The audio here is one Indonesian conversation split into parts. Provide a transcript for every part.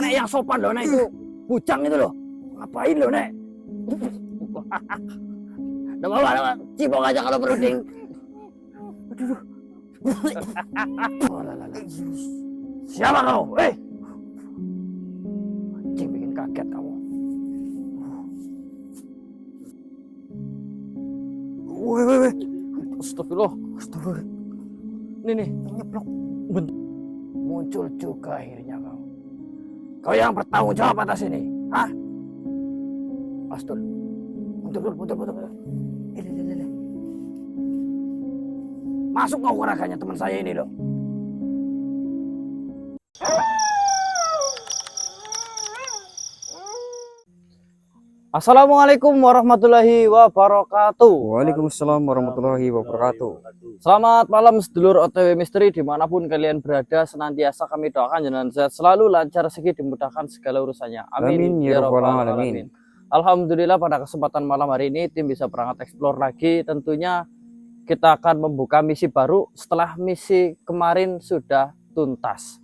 Nek yang sopan loh, Nek itu. Bujang itu loh. Ngapain loh, Nek? Nggak apa-apa, cipok aja kalau perlu, Ding. Aduh. Oh, lala. Siapa kau? Anjing bikin kaget kamu. Weh. Astagfirullah. Nih, nyeplok. Muncul juga akhirnya kau. Kau yang bertanggung jawab atas ini, hah? Astul. Mundur. Ini. Masuk kau ke raganya teman saya ini loh. Assalamualaikum warahmatullahi wabarakatuh. Waalaikumsalam warahmatullahi wabarakatuh. Selamat malam sedulur OTW Misteri dimanapun kalian berada, senantiasa kami doakan jenengan sehat selalu, lancar rezeki, dimudahkan segala urusannya. Amin Ya Rabbal Alamin. Alhamdulillah pada kesempatan malam hari ini tim bisa berangkat eksplor lagi. Tentunya kita akan membuka misi baru setelah misi kemarin sudah tuntas.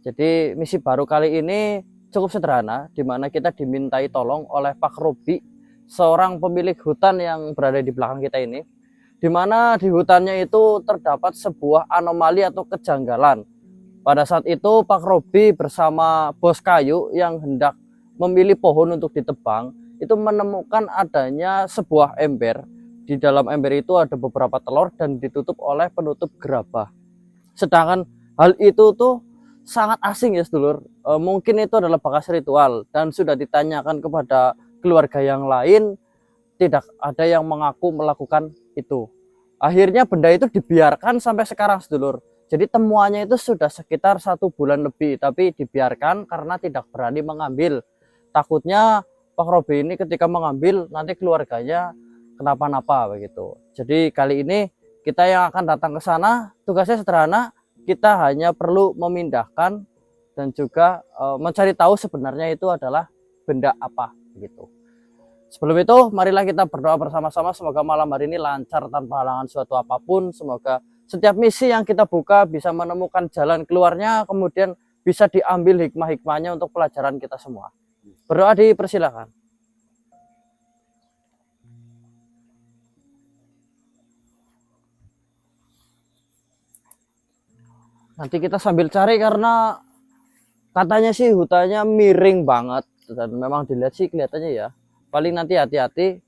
Jadi misi baru kali ini cukup sederhana, di mana kita dimintai tolong oleh Pak Robi, seorang pemilik hutan yang berada di belakang kita ini, di mana di hutannya itu terdapat sebuah anomali atau kejanggalan. Pada saat itu Pak Robi bersama bos kayu yang hendak memilih pohon untuk ditebang, itu menemukan adanya sebuah ember. Di dalam ember itu ada beberapa telur dan ditutup oleh penutup gerabah. Sedangkan hal itu tuh sangat asing ya sedulur, mungkin itu adalah bekas ritual dan sudah ditanyakan kepada keluarga yang lain, tidak ada yang mengaku melakukan itu. Akhirnya benda itu dibiarkan sampai sekarang sedulur. Jadi temuannya itu sudah sekitar 1 bulan lebih, tapi dibiarkan karena tidak berani mengambil. Takutnya Pak Robi ini ketika mengambil nanti keluarganya kenapa-napa begitu. Jadi kali ini kita yang akan datang ke sana, tugasnya sederhana. Kita hanya perlu memindahkan dan juga mencari tahu sebenarnya itu adalah benda apa gitu. Sebelum itu marilah kita berdoa bersama-sama, semoga malam hari ini lancar tanpa halangan suatu apapun. Semoga setiap misi yang kita buka bisa menemukan jalan keluarnya, kemudian bisa diambil hikmah-hikmahnya untuk pelajaran kita semua. Berdoa dipersilakan. Nanti kita sambil cari karena katanya sih hutannya miring banget dan memang dilihat sih kelihatannya ya. Paling nanti hati-hati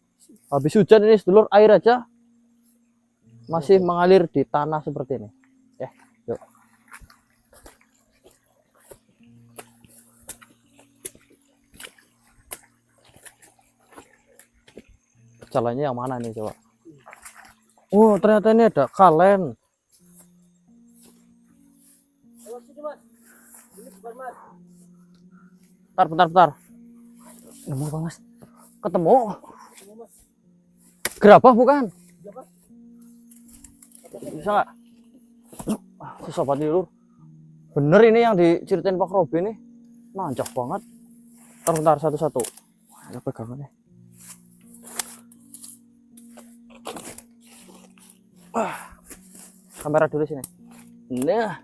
habis hujan ini sedulur, air aja masih mengalir di tanah seperti ini. Ya, yuk. Jalannya yang mana nih coba? Oh, ternyata ini ada kalen. Bentar. Nemu Bang Mas. Ketemu. Gerabah bukan? Bisa nggak? Sobat dulu. Bener ini yang diceritain Pak Robi ini. Nancak banget. Bentar satu-satu. Ada pegangannya. Kamera dulu sini. Nah.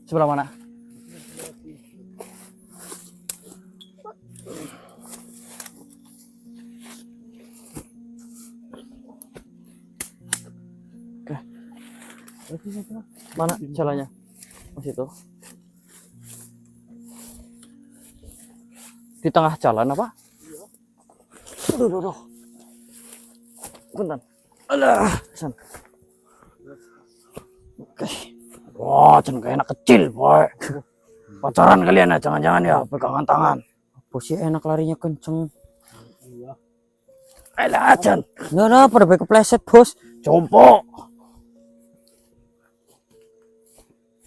Sebelah mana? Oke. Mana jalannya? Mas itu. Di tengah jalan apa? Aduh. Bentar. Alah, san. Oke. Wah, jangan kayak anak kecil, boy. Pacaran kalian ya, jangan-jangan ya, pegangan tangan. Bosnya enak larinya kenceng. Alah, Jan. Nggak pada baik kepleset bos. Jompo.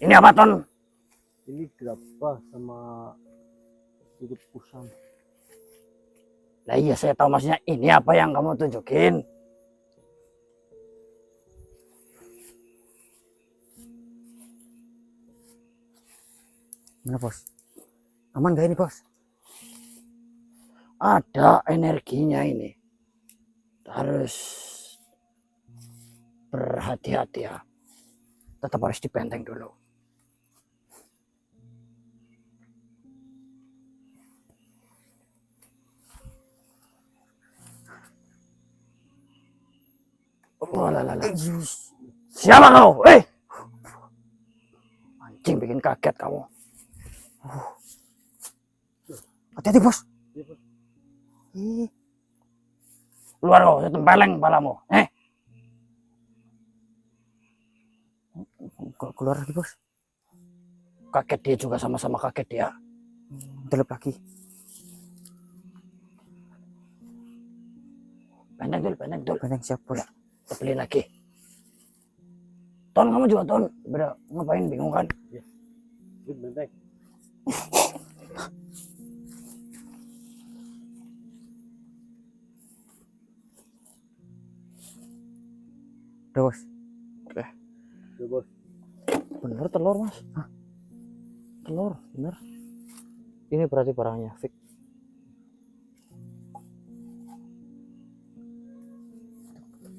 Ini apa, Ton? Ini gerabah sama tutup pusam. Lah iya, saya tahu maksudnya. Ini apa yang kamu tunjukin? Mana bos? Aman gak ini bos? Ada energinya ini. Harus berhati-hati ya. tetap harus dibenteng dulu. Oh, lala. Siapa kau? Anjing, bikin kaget kamu. Hati-hati bos. Iya, Bos. Ih, Keluar kau, saya tempeleng kepalamu. kok keluar lagi bos? Kaget dia juga, sama-sama kaget dia. Delep lagi. Pendek dulu. Benteng siap bos. Tepelin lagi. Ton, kamu juga Ton. Beda, ngapain, bingung kan? Ini benteng. Udah bos. Ya, Bos. Bener telur mas. Hah? Telur, bener. Ini berarti barangnya fix.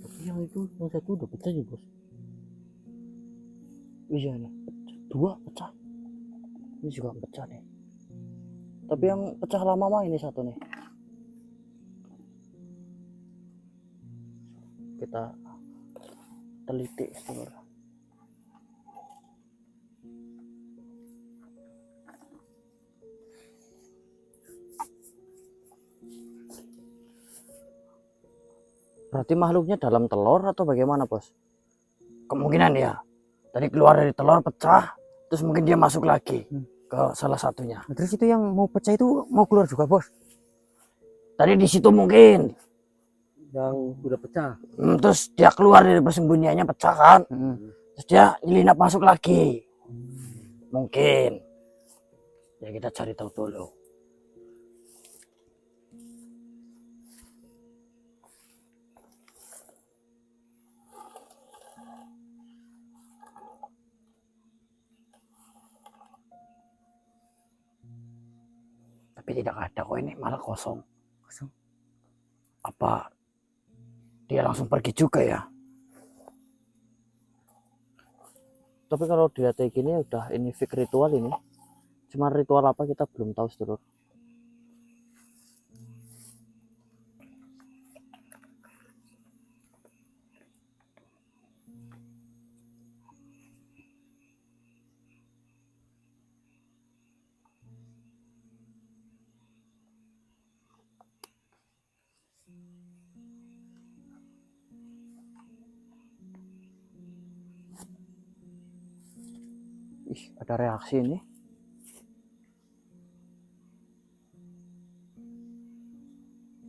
Tapi yang satu udah pecah ya bos. Iya nih, dua pecah. Ini juga pecah nih. Tapi yang pecah lama mah ini satu nih. Kita teliti telur. Berarti makhluknya dalam telur atau bagaimana bos? Kemungkinan ya. Tadi keluar dari telur pecah, terus mungkin dia masuk lagi ke salah satunya. Nah, terus itu yang mau pecah itu mau keluar juga bos? Tadi di situ mungkin, Yang udah pecah. terus dia keluar dari persembunyiannya pecah kan, terus dia nyelinap masuk lagi. Mungkin. Ya kita cari tahu dulu. Tapi tidak ada kok, ini malah kosong. Kosong. Apa dia langsung pergi juga ya? Tapi kalau dilihat kayak gini udah ini fix ritual ini. Cuma ritual apa kita belum tahu sedulur. Ih, ada reaksi ini.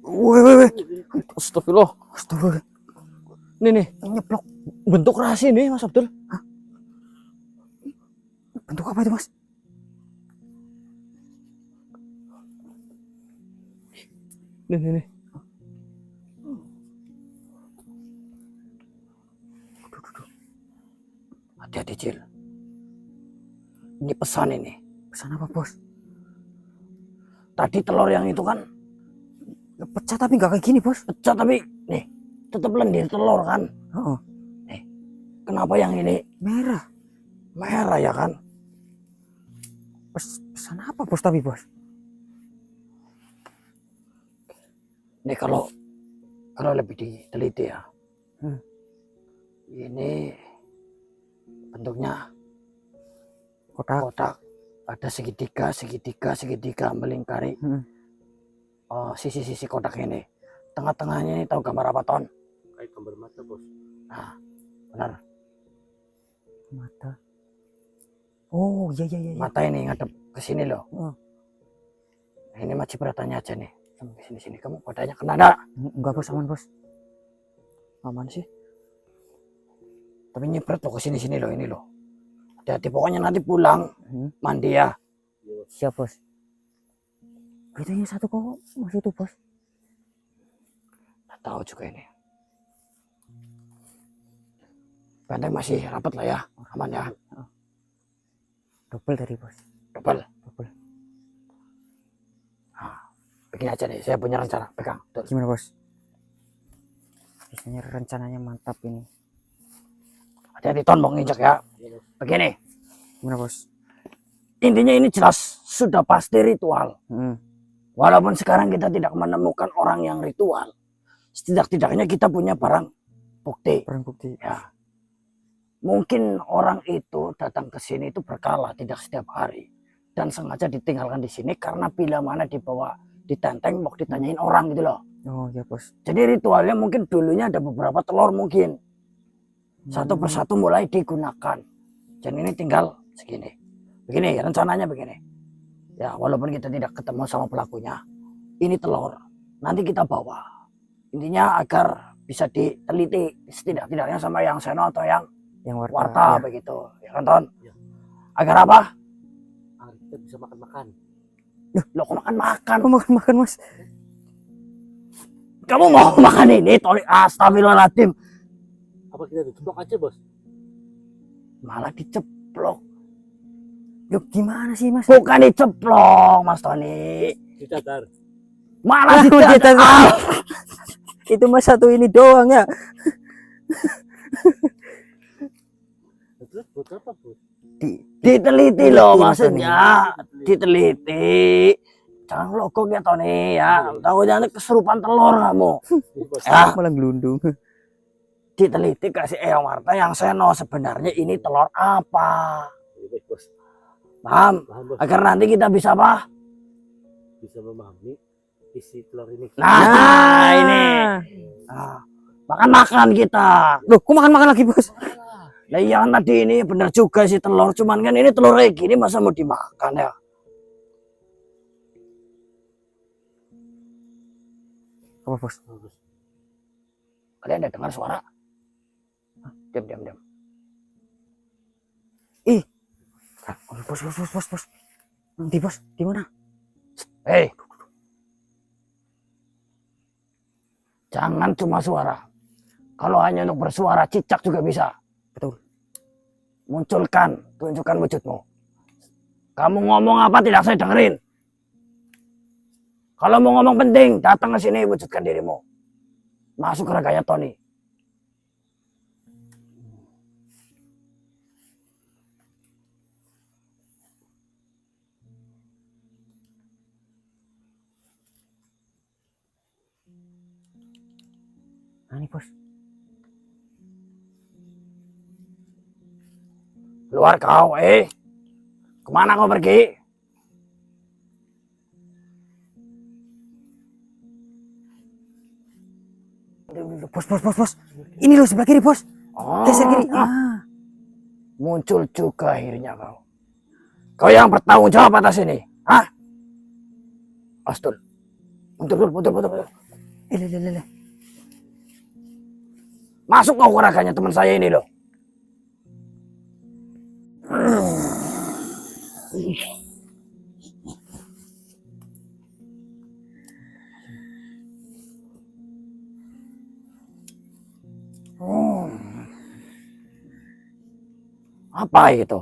Wih. Astagfirullah. Astagfirullah. Nih, Nyeplok. bentuk rasi nih Mas Abdul. Hah? Bentuk apa itu mas? Nih. Hati-hati Cil. Ini pesan ini. Pesan apa bos? Tadi telur yang itu kan Ya, pecah tapi nggak kayak gini bos. pecah tapi nih tetap lendir telur kan. Oh, Kenapa yang ini merah. merah ya kan? Pesan apa bos tapi bos? Nih kalau lebih diteliti ya. Ini bentuknya kotak, ada segitiga melingkari sisi-sisi kotak ini. Tengah-tengahnya ini tahu gambar apa Ton? Kayak gambar mata bos. Nah, benar. Mata. Oh iya. Mata ini ngadep ke sini loh. Oh. Nah, ini masih beratanya aja nih. Sampai sini. Kamu kodanya kena enggak? Enggak bos, aman bos. Aman sih. Tapi nyepret loh ke sini loh, ini loh. Hati-hati pokoknya nanti pulang mandi ya. Siap bos. Itu yang satu kok masih itu bos. Nggak tahu juga ini. Benteng masih rapat lah ya, aman ya. Double tadi bos. Double. Double. Nah, begini aja nih, saya punya rencana. Pegang. Tuh. Gimana bos? Biasanya rencananya mantap ini. Hati-hati Ton, mau nginjek ya. Begini, Gimana bos? intinya ini jelas sudah pasti ritual. Hmm. Walaupun sekarang kita tidak menemukan orang yang ritual, setidak-tidaknya kita punya barang bukti. Barang bukti. Ya. Mungkin orang itu datang ke sini itu berkala, tidak setiap hari. Dan sengaja ditinggalkan di sini karena bila mana dibawa ditenteng mau ditanyain orang gitu loh. Oh ya bos. Jadi ritualnya mungkin dulunya ada beberapa telur mungkin. Satu persatu mulai digunakan. Dan ini tinggal segini. Begini, rencananya begini. Ya, walaupun kita tidak ketemu sama pelakunya, ini telur. Nanti kita bawa. Intinya agar bisa diteliti setidak-tidaknya sama yang Seno atau yang warta ya. begitu. Ya kan, Ton? Ya. Agar apa? Agar kita bisa makan-makan. Lo kok makan-makan? Aku makan mas. Kamu mau makan ini? Toli, astagfirullahaladzim. Apa kita diceplok aja bos? Malah diceplok. Loh gimana sih mas? Bukan diceplok, Mas Tony. Didadar. Malah Oh, didadar. didadar. Itu mas satu ini doang ya. Terus buat apa bos? Diteliti loh Mas maksudnya. Diteliti. Jangan logok ya Tony ya. Takutnya nanti keserupan telur kamu. Iya, bos. Ya. Malah gelundung. Diteliti kasih Eyang Marta yang Seno sebenarnya ini telur apa. Iya, baik, bos. Paham? Paham bos. Agar nanti kita bisa apa? Bisa memahami isi telur ini. Nah, ini. Nah, makan-makan kita. Loh kok makan-makan lagi bos? Lah iya kan tadi ini bener juga sih telur. Cuman kan ini telur kayak gini masa mau dimakan ya. Apa bos? Kalian ada dengar suara? Diam, diam, diam. Oh, bos. Nanti bos, di mana? Hei. Jangan cuma suara. Kalau hanya untuk bersuara, cicak juga bisa. Betul. Munculkan, tunjukkan wujudmu. Kamu ngomong apa tidak saya dengerin. Kalau mau ngomong penting, datang ke sini wujudkan dirimu. Masuk ke raganya Tony. Nah nih bos. Keluar kau, kemana kau pergi? Bos. Ini loh sebelah kiri bos. Oh, Geser kiri. Ah. muncul juga akhirnya kau. Kau yang bertanggung jawab atas ini, hah? Astul, mundur. Lele. Masuk kau ke raganya teman saya ini loh. Apa itu?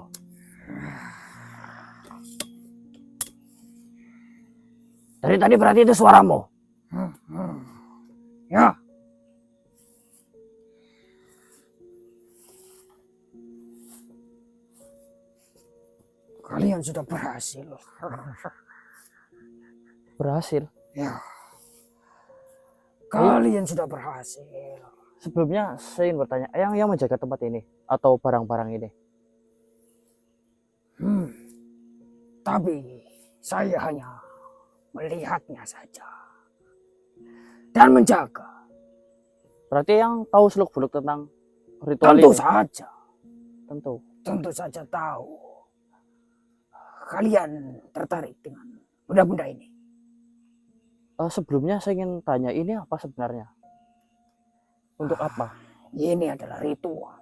Dari tadi berarti itu suaramu. Ya. Kalian sudah berhasil. Berhasil. Ya. Kalian sudah berhasil. Sebelumnya saya ingin bertanya, yang menjaga tempat ini atau barang-barang ini? Tapi saya hanya melihatnya saja dan menjaga. Berarti yang tahu seluk-beluk tentang ritual Tentu ini? saja. Tentu Saja tahu. Kalian tertarik dengan benda-benda ini. Sebelumnya saya ingin tanya, ini apa sebenarnya? Untuk apa? Ini adalah ritual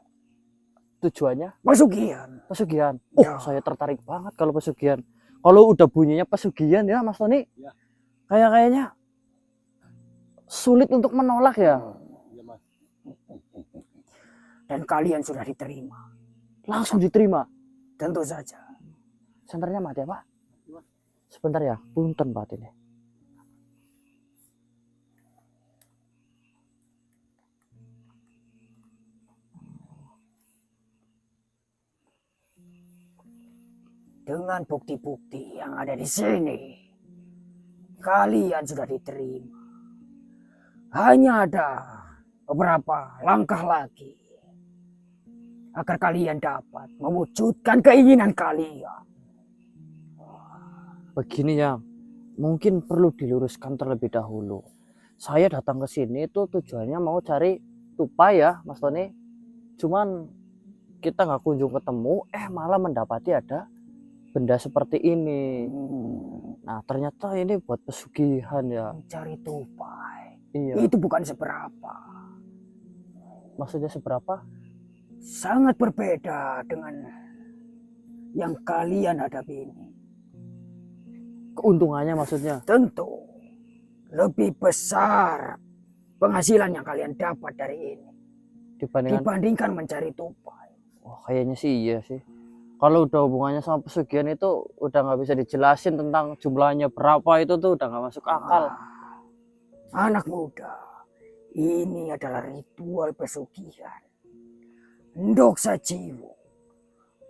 Tujuannya? pesugihan. Pesugihan. Ya. Saya tertarik banget kalau pesugihan. Kalau udah bunyinya pesugihan ya Mas Tony, Ya. kayaknya sulit untuk menolak ya. Iya mas. Dan kalian sudah diterima. Langsung diterima. Tentu saja. Senternya mati ya Pak? Sebentar ya, punten Pak ini. Dengan bukti-bukti yang ada di sini, kalian sudah diterima. Hanya ada beberapa langkah lagi agar kalian dapat mewujudkan keinginan kalian. Begini ya, mungkin perlu diluruskan terlebih dahulu. Saya datang ke sini itu tujuannya mau cari tupai ya, Mas Tony. Cuman kita nggak kunjung ketemu, malah mendapati ada benda seperti ini. Nah, ternyata ini buat pesugihan ya. Mencari tupai Iya. itu bukan seberapa. Maksudnya seberapa? Sangat berbeda dengan yang kalian hadapi ini. Keuntungannya maksudnya? Tentu lebih besar penghasilan yang kalian dapat dari ini dibandingkan mencari tupai. Wah, kayaknya sih iya sih. Kalau udah hubungannya sama pesugihan itu udah nggak bisa dijelasin tentang jumlahnya berapa, itu tuh udah nggak masuk akal. Anak muda, ini adalah ritual pesugihan. Ndok Sajiwo.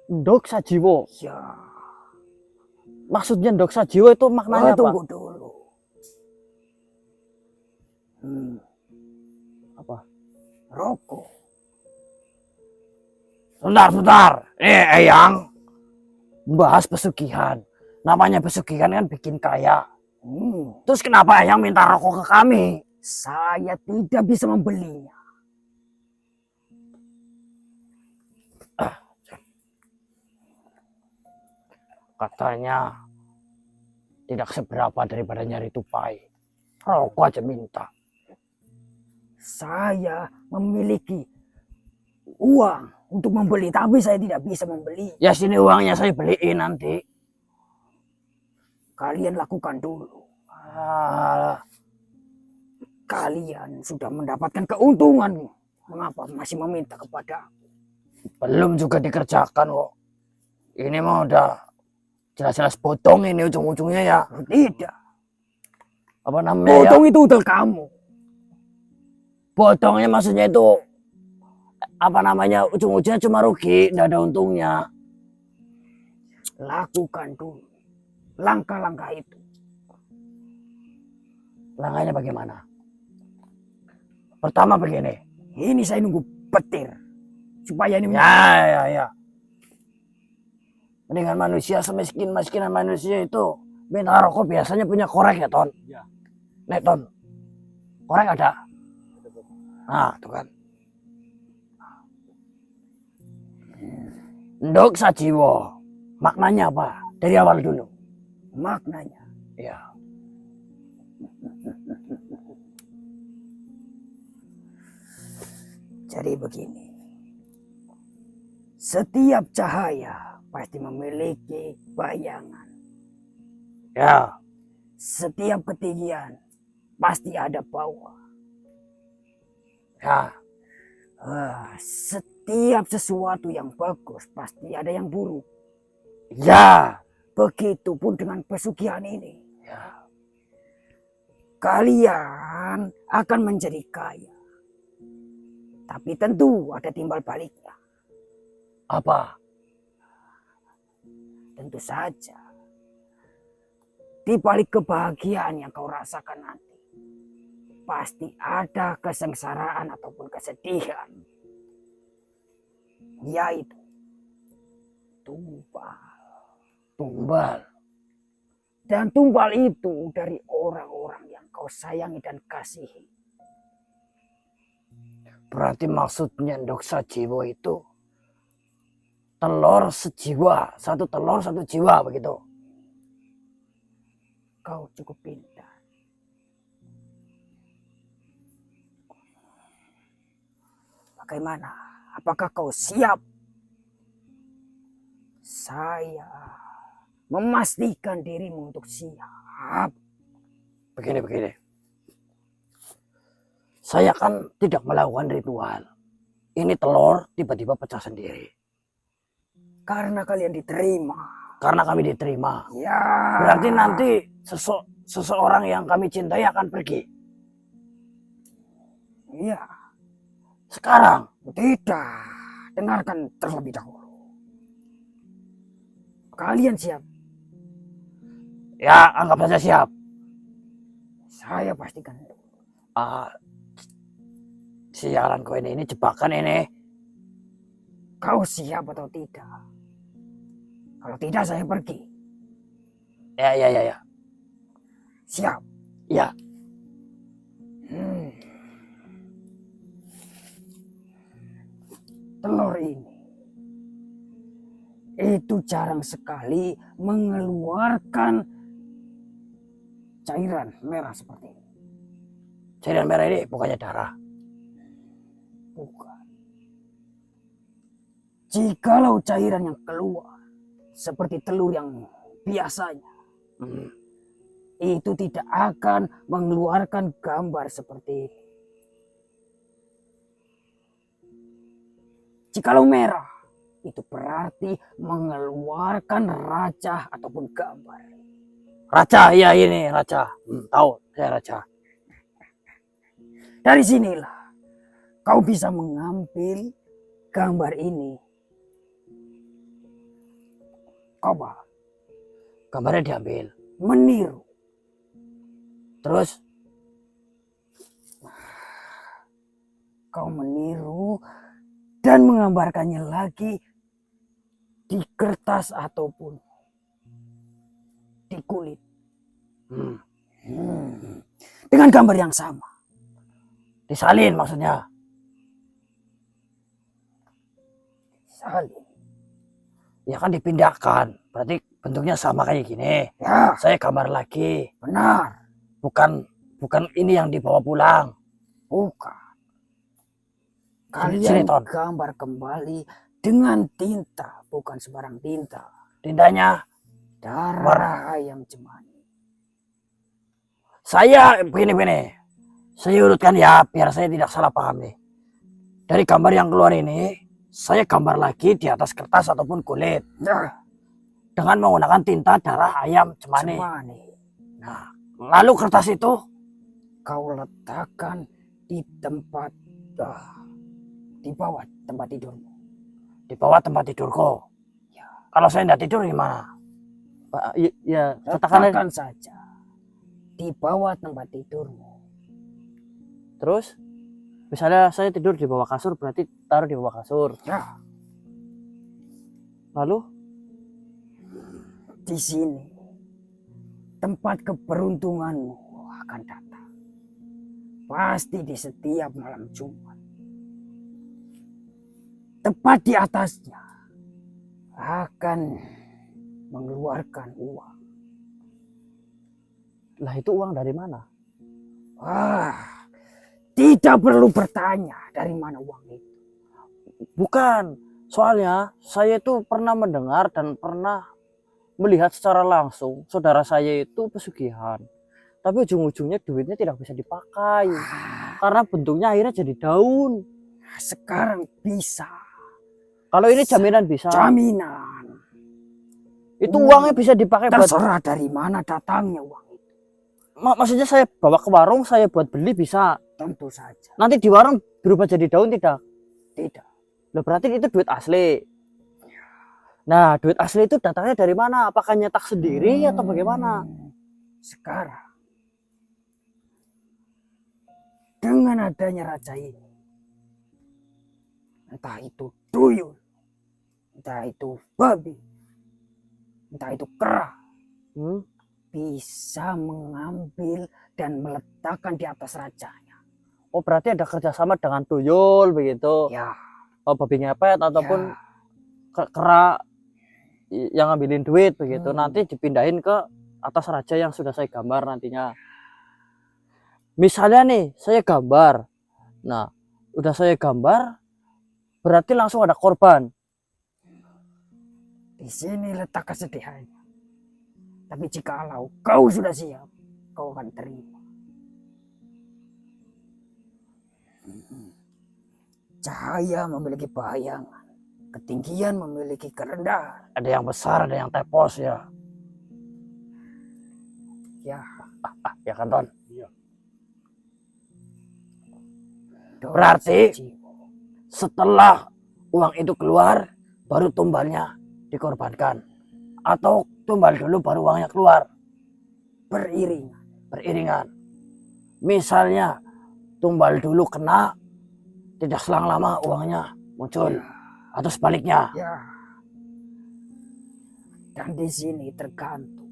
Ndok Sajiwo? Ya. Maksudnya Ndok Sajiwo itu maknanya apa? Tunggu dulu. Apa? Rokok. Sebentar. Eyang. Bahas pesugihan. Namanya pesugihan kan bikin kaya. Terus kenapa Eyang minta rokok ke kami? Saya tidak bisa membelinya. Katanya tidak seberapa daripada nyari tupai. Rokok aja minta. Saya memiliki uang untuk membeli, tapi saya tidak bisa membeli. Ya sini uangnya, saya beliin nanti. Kalian lakukan dulu. Kalian sudah mendapatkan keuntungan. Mengapa masih meminta kepada? Belum juga dikerjakan kok. Ini mah udah jelas-jelas potong ini ujung-ujungnya ya. Tidak. Apa namanya? Potong itu udah kamu. Potongnya maksudnya itu apa namanya, ujung-ujungnya cuma rugi, nggak ada untungnya. Lakukan dulu langkah-langkah itu. Langkahnya bagaimana? Pertama begini. Ini saya nunggu petir supaya ini Ya. Mendingan manusia semiskin-miskinan manusia itu minta rokok biasanya punya korek ya, Ton? Ya. Nek, Ton. Korek ada? Nah, tuh kan. Ndok Sajiwo. Maknanya apa? Dari awal dulu. maknanya. Ya. Jadi begini. Setiap cahaya pasti memiliki bayangan. Ya. Setiap ketinggian pasti ada bawah. Ya. Setiap sesuatu yang bagus pasti ada yang buruk. Ya. Begitupun dengan pesugihan ini. Ya. Kalian akan menjadi kaya. Tapi tentu ada timbal baliknya. Apa? Tentu saja. Di balik kebahagiaan yang kau rasakan nanti, pasti ada kesengsaraan ataupun kesedihan. Yaitu tumbal. Dan tumbal itu dari orang-orang yang kau sayangi dan kasihi. Berarti maksudnya Ndok Sajiwo itu telur sejiwa, satu telur satu jiwa begitu. Kau cukup pintar. Bagaimana? Apakah kau siap? Saya memastikan dirimu untuk siap. Begini. Saya kan tidak melakukan ritual. Ini telur tiba-tiba pecah sendiri. Karena kalian diterima. Karena kami diterima. Ya. Berarti nanti seseorang yang kami cintai akan pergi. Iya. Sekarang? Tidak. Dengarkan terlebih dahulu. Kalian siap? Ya, anggap saja siap. Saya pastikan. Ah, sialan kau ini jebakan ini. Kau siap atau tidak? Kalau tidak saya pergi. Ya. Siap. Ya. Telur ini itu jarang sekali mengeluarkan cairan merah seperti ini. Cairan merah ini bukannya darah. Bukan. Jikalau cairan yang keluar seperti telur yang biasanya, itu tidak akan mengeluarkan gambar seperti ini. Jikalau merah, itu berarti mengeluarkan raja ataupun gambar. Raja, ya ini raja. Tahu, saya raja. Dari sinilah kau bisa mengambil gambar ini. Coba Gambarnya diambil. meniru. Terus Kau meniru dan menggambarkannya lagi di kertas ataupun di kulit. Dengan gambar yang sama. disalin maksudnya. Salin. Ya kan dipindahkan. Berarti bentuknya sama kayak gini. Ya, Saya gambar lagi. benar. Bukan ini yang dibawa pulang. Bukan. Sini, Kalian Ton. gambar kembali dengan tinta, bukan sembarang tinta. Tindanya Darah ayam cemani. saya begini. Saya urutkan ya biar saya tidak salah paham nih. Dari gambar yang keluar ini, saya gambar lagi di atas kertas ataupun kulit Ya, dengan menggunakan tinta darah ayam cemani. cemani. Nah, lalu kertas itu Kau letakkan di tempat di bawah tempat tidurmu. di bawah tempat tidurku. Ya. Kalau saya tidak tidur gimana? Pak, ya, katakanlah. Letakkan saja di bawah tempat tidurmu. Terus, misalnya saya tidur di bawah kasur, berarti taruh di bawah kasur. Ya, Lalu, di sini tempat keberuntunganmu akan datang. Pasti di setiap malam Jumat. Tepat di atasnya akan mengeluarkan uang. lah itu uang dari mana? Wah, tidak perlu bertanya dari mana uang itu. Bukan, soalnya saya itu pernah mendengar dan pernah melihat secara langsung saudara saya itu pesugihan. Tapi ujung-ujungnya duitnya tidak bisa dipakai. Karena bentuknya akhirnya jadi daun. Sekarang bisa. Kalau ini jaminan bisa. Jaminan. Itu uangnya bisa dipakai buat... Terserah dari mana datangnya uang itu. Maksudnya saya bawa ke warung, saya buat beli bisa. Tentu saja. Nanti di warung berubah jadi daun tidak? Tidak. Loh, berarti itu duit asli. Nah, duit asli itu datangnya dari mana? Apakah nyetak sendiri atau bagaimana? Sekarang dengan adanya raja ini, entah itu tuyul, entah itu babi, entah itu kera, bisa mengambil dan meletakkan di atas rajanya. Oh, berarti ada kerjasama dengan tuyul begitu. Ya. Oh, babi ngepet ataupun kera yang ngambilin duit begitu. Nanti dipindahin ke atas raja yang sudah saya gambar nantinya. Misalnya nih, saya gambar. Nah, udah saya gambar, berarti langsung ada korban. Di sini letak kesedihannya. Tapi jikalau kau sudah siap, kau akan terima. Cahaya memiliki bayangan, ketinggian memiliki kerendahan. Ada yang besar, ada yang tepos ya. Ya, Ya kan, Ton? Iya. Berarti jiwa. setelah uang itu keluar, baru tumbalnya dikorbankan. atau tumbal dulu baru uangnya keluar? Beriringan. Beriringan. Misalnya tumbal dulu kena, tidak selang lama uangnya muncul, atau sebaliknya. Ya. Dan di sini tergantung.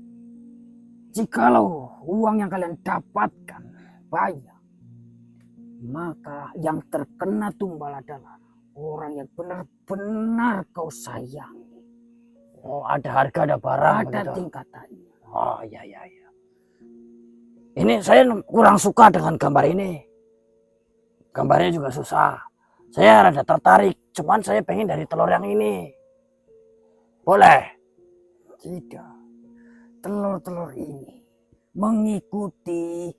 Jikalau uang yang kalian dapatkan banyak, maka yang terkena tumbal adalah orang yang benar-benar kau sayangi. Oh, ada harga, ada barang. Ada begitu. tingkatannya. Oh, iya. Ini saya kurang suka dengan gambar ini. Gambarnya juga susah. Saya rada tertarik, cuman saya pengen dari telur yang ini. Boleh? Tidak. Telur-telur ini mengikuti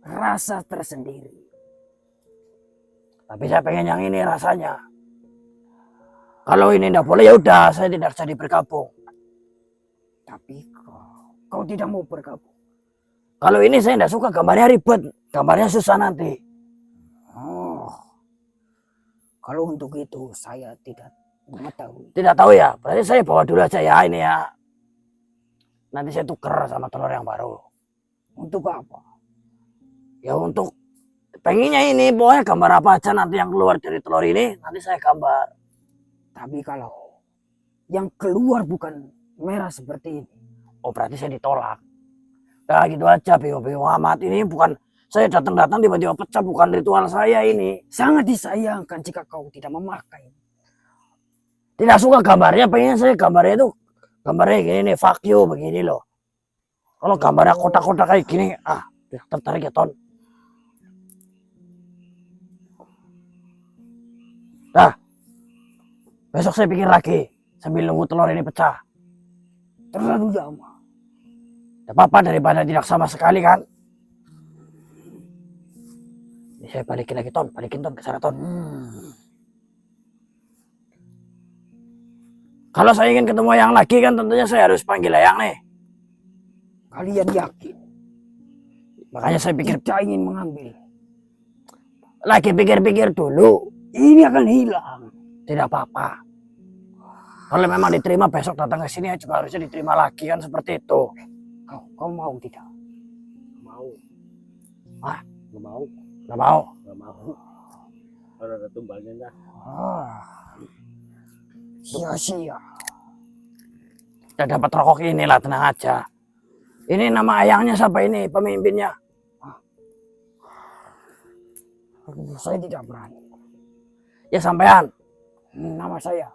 rasa tersendiri. Tapi saya pengen yang ini rasanya. Kalau ini tidak boleh, ya udah, saya tidak jadi bergabung. Tapi kau tidak mau bergabung. Kalau ini saya tidak suka, gambarnya ribet, gambarnya susah nanti. Oh, kalau untuk itu saya tidak mengetahui. Tidak tahu ya, berarti saya bawa dulu aja ya ini ya. Nanti saya tuker sama telur yang baru. Untuk apa? Ya untuk pengennya ini, pokoknya gambar apa aja nanti yang keluar dari telur ini, nanti saya gambar. Tapi kalau yang keluar bukan merah seperti ini, Oh berarti saya ditolak. Nah gitu aja, bingung-bingung amat. Ini bukan saya datang-datang tiba-tiba pecah, bukan ritual saya ini. sangat disayangkan jika kau tidak memakai. Tidak suka gambarnya, pengen saya gambarnya itu gambarnya gini nih, fuck you begini loh. Kalau gambarnya kotak-kotak kayak gini, tertarik ya Ton. Nah, besok saya pikir lagi sambil nunggu telur ini pecah. Terlalu lama. Tidak apa-apa daripada tidak sama sekali kan. Ini saya balikin lagi Ton, balikin Ton ke sana Ton. Kalau saya ingin ketemu yang lagi kan tentunya saya harus panggil yang nih. Kalian yakin Makanya saya pikir tidak ingin mengambil? lagi pikir-pikir dulu. Ini akan hilang. Tidak apa-apa. Kalau memang diterima besok datang ke sini juga harusnya diterima lagi kan seperti itu. Kau mau tidak? Mau. Nggak mau. Nggak mau. Nggak mau. Kalau ada tumbalnya dah. Sia-sia. Udah dapat rokok inilah, tenang aja. Ini nama ayangnya siapa ini pemimpinnya? Saya tidak berani. Ya sampean. Nama saya.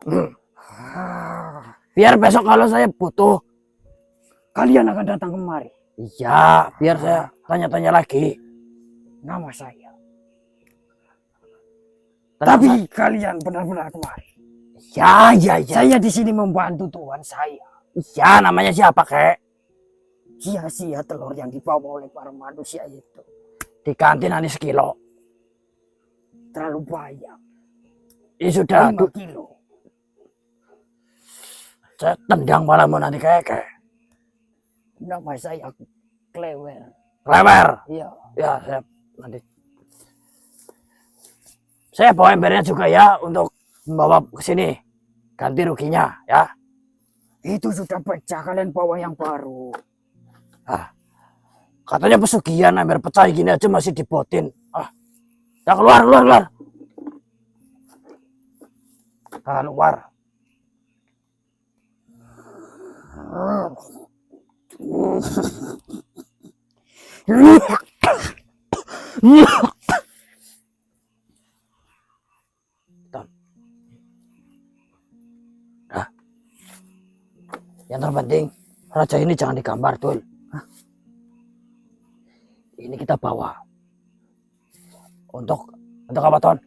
Biar besok kalau saya butuh. Kalian akan datang kemari. Iya, biar saya tanya-tanya lagi. Nama saya. Tenang, Tapi kalian benar-benar kemari. ya. Saya di sini membantu Tuhan saya. Ya, namanya siapa kek? Sia-sia telur yang dibawa oleh para manusia itu. Di kantin nanti sekilo. Terlalu banyak. Ini sudah 5 kilo. saya tendang malamu nanti kek. Nama saya Klewer. Lewer. Iya. Ya, saya nanti. Saya bawa embernya juga ya untuk membawa ke sini. Ganti ruginya ya. Itu sudah pecah, kalian bawa yang baru. Katanya pesugihan ember pecah gini aja masih dibotin. Ya keluar. Keluar. Yang terpenting raja ini jangan digambar Dul. Ini kita bawa untuk apa Ton?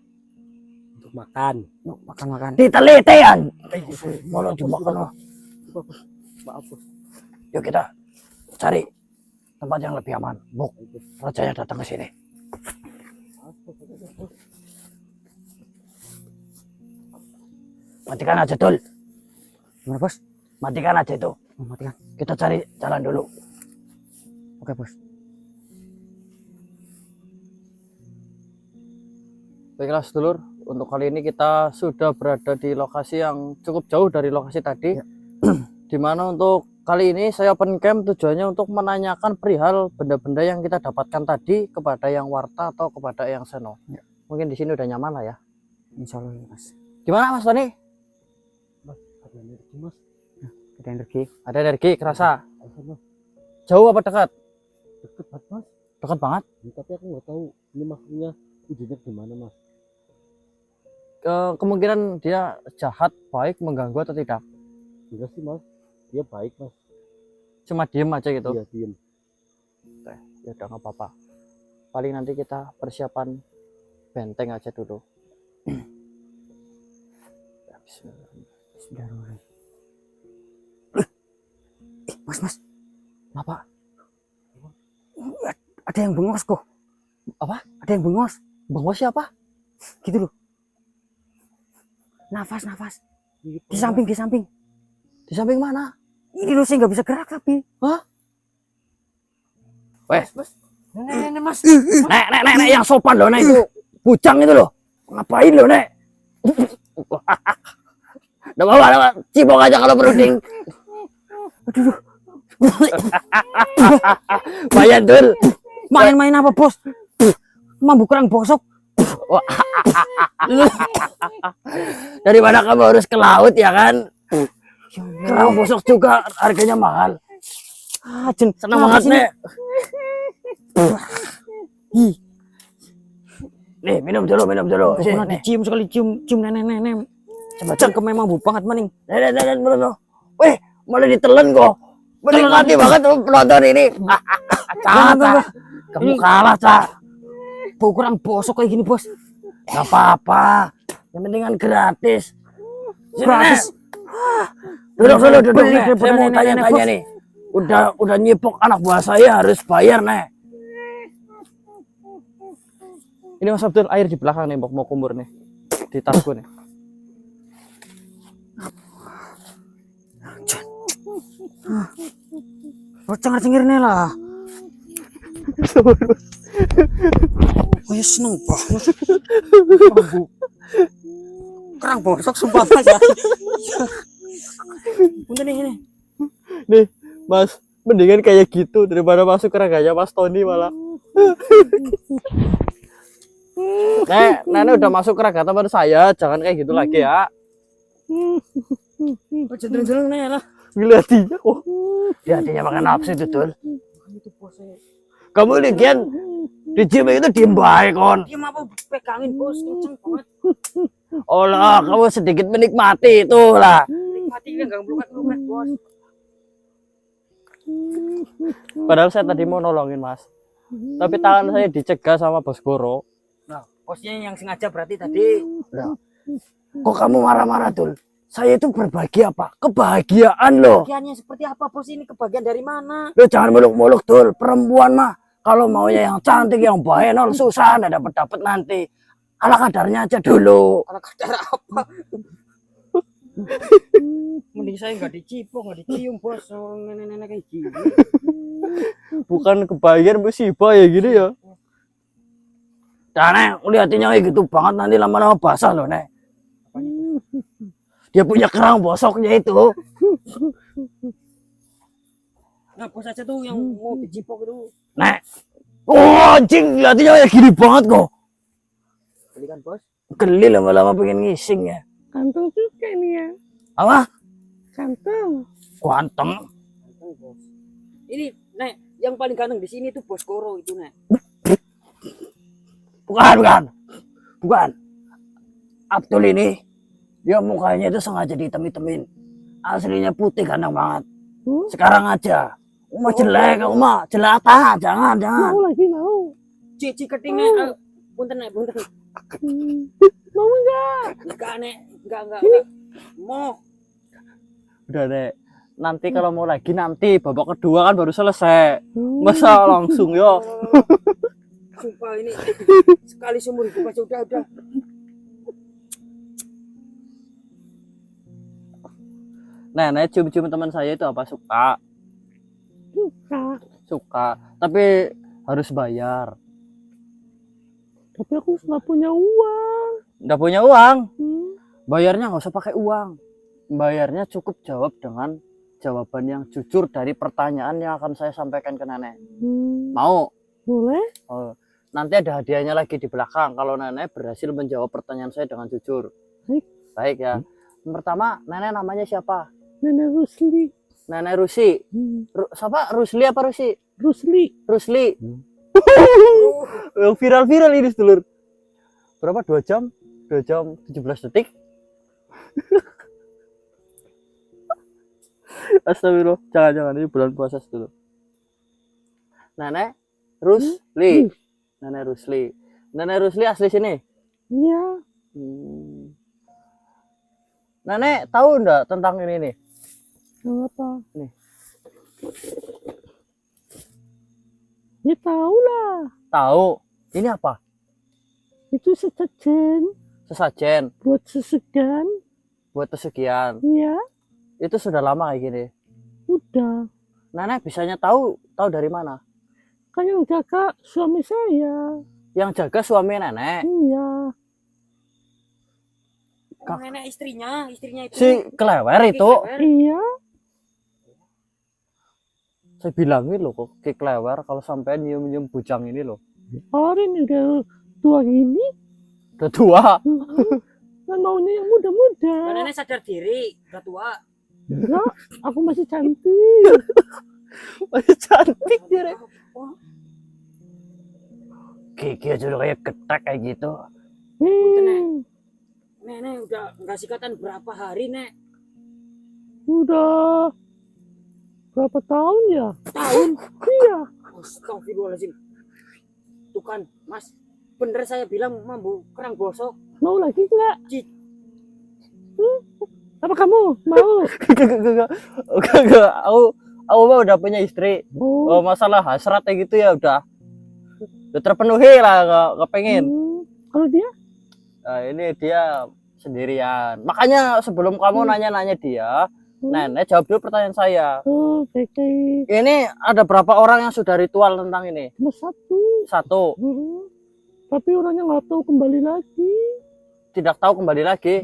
Untuk makan. Makan-makan. Ditelitian. Mau dimakan. Maaf. Yuk kita cari tempat yang lebih aman. Buk, rajanya datang ke sini. Matikan aja Dul. Gimana bos? Matikan aja itu. Matikan. Kita cari jalan dulu. Oke bos. Baiklah sedulur, untuk kali ini kita sudah berada di lokasi yang cukup jauh dari lokasi tadi. Dimana untuk kali ini saya open camp tujuannya untuk menanyakan perihal benda-benda yang kita dapatkan tadi kepada yang Warta atau kepada yang Seno. Mungkin di sini udah nyaman lah ya. Insya Allah mas. Gimana Mas Tony? Mas, ada energi mas. Ada energi. Ada energi kerasa? Ayo mas, Jauh apa dekat? deket banget mas. Dekat banget. Ya, tapi aku nggak tahu ini maksudnya wujudnya gimana mas. Kemungkinan dia jahat, baik, mengganggu atau tidak? Enggak sih mas, dia baik mas. Cuma diem aja gitu. Dia diem. Ya udah nggak apa-apa. Paling nanti kita persiapan benteng aja dulu. Ya, bismillah. Mas. Apa? Ada yang bengos kok. Apa? Ada yang bengos. Bengos siapa? Gitu loh. Nafas. Di samping. Di samping mana? Ini loh saya nggak bisa gerak tapi. Weh, Nenek mas. Nek, yang sopan loh, Nek, itu. Bujang itu loh. Ngapain loh, Nek? Udah bawa, cibok aja kalau berunding. Aduh. Bayar dul. Main-main apa bos? Mambu kurang bosok. Daripada kamu harus ke laut ya kan? Kerang bosok juga harganya mahal. Senang banget, Nek. Nih, minum dulu. Pernah dicium sekali cium nenek. Cangkem memang bu banget maning. Nek, belum. Weh, malah ditelan kok. Menikmati banget penonton ini. Cak. Kamu kalah, Cak. Bau kurang bosok kayak gini bos. Gak apa-apa. Yang penting kan gratis. Sini, Gratis. Nek. Duduk, Beli Nek. Saya daripada mau nenek-nenek, tanya-tanya bos. nih. Udah nyipok anak buah saya harus bayar, Nek. ini Mas Abdul, air di belakang nih, mau kumur nih. Di tasku nih. Cengar-cengir nih lah. Oh ya seneng banget. Kerang bosok sumpah mas ya. Udah nih. Nih, Mas, mendingan kayak gitu daripada masuk keraganya Mas Tony malah. Nenek udah masuk keraga teman saya, jangan kayak gitu lagi ya. Cenderung nih lah. Gila hatinya kok. Dia hatinya makan nafsu itu, Dul. Kamu lihat di gym itu diem baik, kon. Dia apa pegangin bos kenceng banget. Olah, kamu sedikit menikmati itulah. Mati dia nggak melukat bos. Padahal saya tadi mau nolongin Mas. Tapi tangan saya dicegah sama Bos Goro. Nah, bosnya yang sengaja berarti tadi. Kok kamu marah-marah, Dul? Saya itu berbagi apa? Kebahagiaan loh. Bagiannya seperti apa bos ini? Kebagian dari mana? Lo jangan muluk-muluk, Dul. Perempuan mah kalau maunya yang cantik, yang baik, nol susah, nggak dapat nanti. Ala kadarnya aja dulu. Kalau kadar apa? Mending saya nggak dicipok, nggak dicium bos. Oh, nenek-nenek kayak gini. Bukan kebahagiaan musibah ya gini ya. Nah, Nek, lihatinnya kayak gitu banget nanti lama-lama basah loh, Nek. Dia punya kerang bosoknya itu. Nah, bos aja tuh yang mau dicipok itu. Nek. Oh, anjing, lihatinnya kayak gini banget kok. Beli kan bos? Geli lama-lama pengen ngising ya. Kantong juga nih ya. Apa? Kantong. Kuanteng. Bos. Ini, Nek, yang paling ganteng di sini tuh Bos Goro itu, Nek. Bukan. Abdul ini, dia mukanya itu sengaja dihitam-hitamin. Aslinya putih ganteng banget. Sekarang aja. Uma jelek, Uma jelata, jangan. Mau. Cici ketingnya, punten Nek, punten. Mau enggak? Enggak, Nek. Enggak. Mau. Udah Nek. Nanti kalau mau lagi nanti babak kedua kan baru selesai. Masa langsung yo. Sumpah ini sekali seumur hidup aja udah. Nenek cium-cium teman saya itu apa suka? Suka. Tapi harus bayar. Tapi aku nggak punya uang. Nggak punya uang. Hmm. Bayarnya nggak usah pakai uang. Bayarnya cukup jawab dengan jawaban yang jujur dari pertanyaan yang akan saya sampaikan ke nenek. Hmm. Mau? Boleh? Oh, nanti ada hadiahnya lagi di belakang kalau nenek berhasil menjawab pertanyaan saya dengan jujur. Baik. Baik ya. Yang pertama, nenek namanya siapa? Nenek Rusli. Nenek Rusi. Siapa? Rusli apa Rusi? Rusli. Rusli. Yang viral-viral ini sedulur. Berapa? 2 jam? 2 jam 17 detik. Astagfirullah. Jangan-jangan ini bulan puasa sedulur. Nenek Rusli. Nenek Rusli. Nenek Rusli asli sini. Iya. Nenek tahu enggak tentang ini nih? Apa? Nih. Ya tahu lah. Tahu. Ini apa? Itu sesajen Sesajen buat sesegan. buat pesugihan. Iya. Itu sudah lama kayak gini. Udah. Nenek bisanya tahu dari mana? Kan yang jaga suami saya. Yang jaga suami nenek. Iya. Nenek istrinya itu. Si Klewer itu. Iya. Saya bilangin loh kok Ki Klewer kalau sampai nyium-nyium bujang ini loh. Orang ini udah tua gini. Udah tua. Kan maunya yang muda-muda. Nenek sadar diri, udah tua. Enggak, aku masih cantik. Masih cantik dia. Rek. Kiki aja udah kayak ketek kayak gitu. Nenek udah nggak sikatan berapa hari, Nek? Udah berapa tahun ya? Tahun? Iya. Astagfirullahaladzim. Tuh kan, Mas, bener saya bilang mambu kerang bosok. Mau lagi enggak? Cik. Apa kamu mau? Enggak. Aku mah udah punya istri. Oh. Oh, masalah hasrat kayak gitu ya udah terpenuhi lah, nggak pengen. Kalau dia? Nah, ini dia sendirian. Makanya sebelum kamu nanya-nanya dia, nenek jawab dulu pertanyaan saya. Oh, baik-baik. Ini ada berapa orang yang sudah ritual tentang ini? Cuma satu. Satu. Tapi orangnya nggak tahu kembali lagi. Tidak tahu kembali lagi.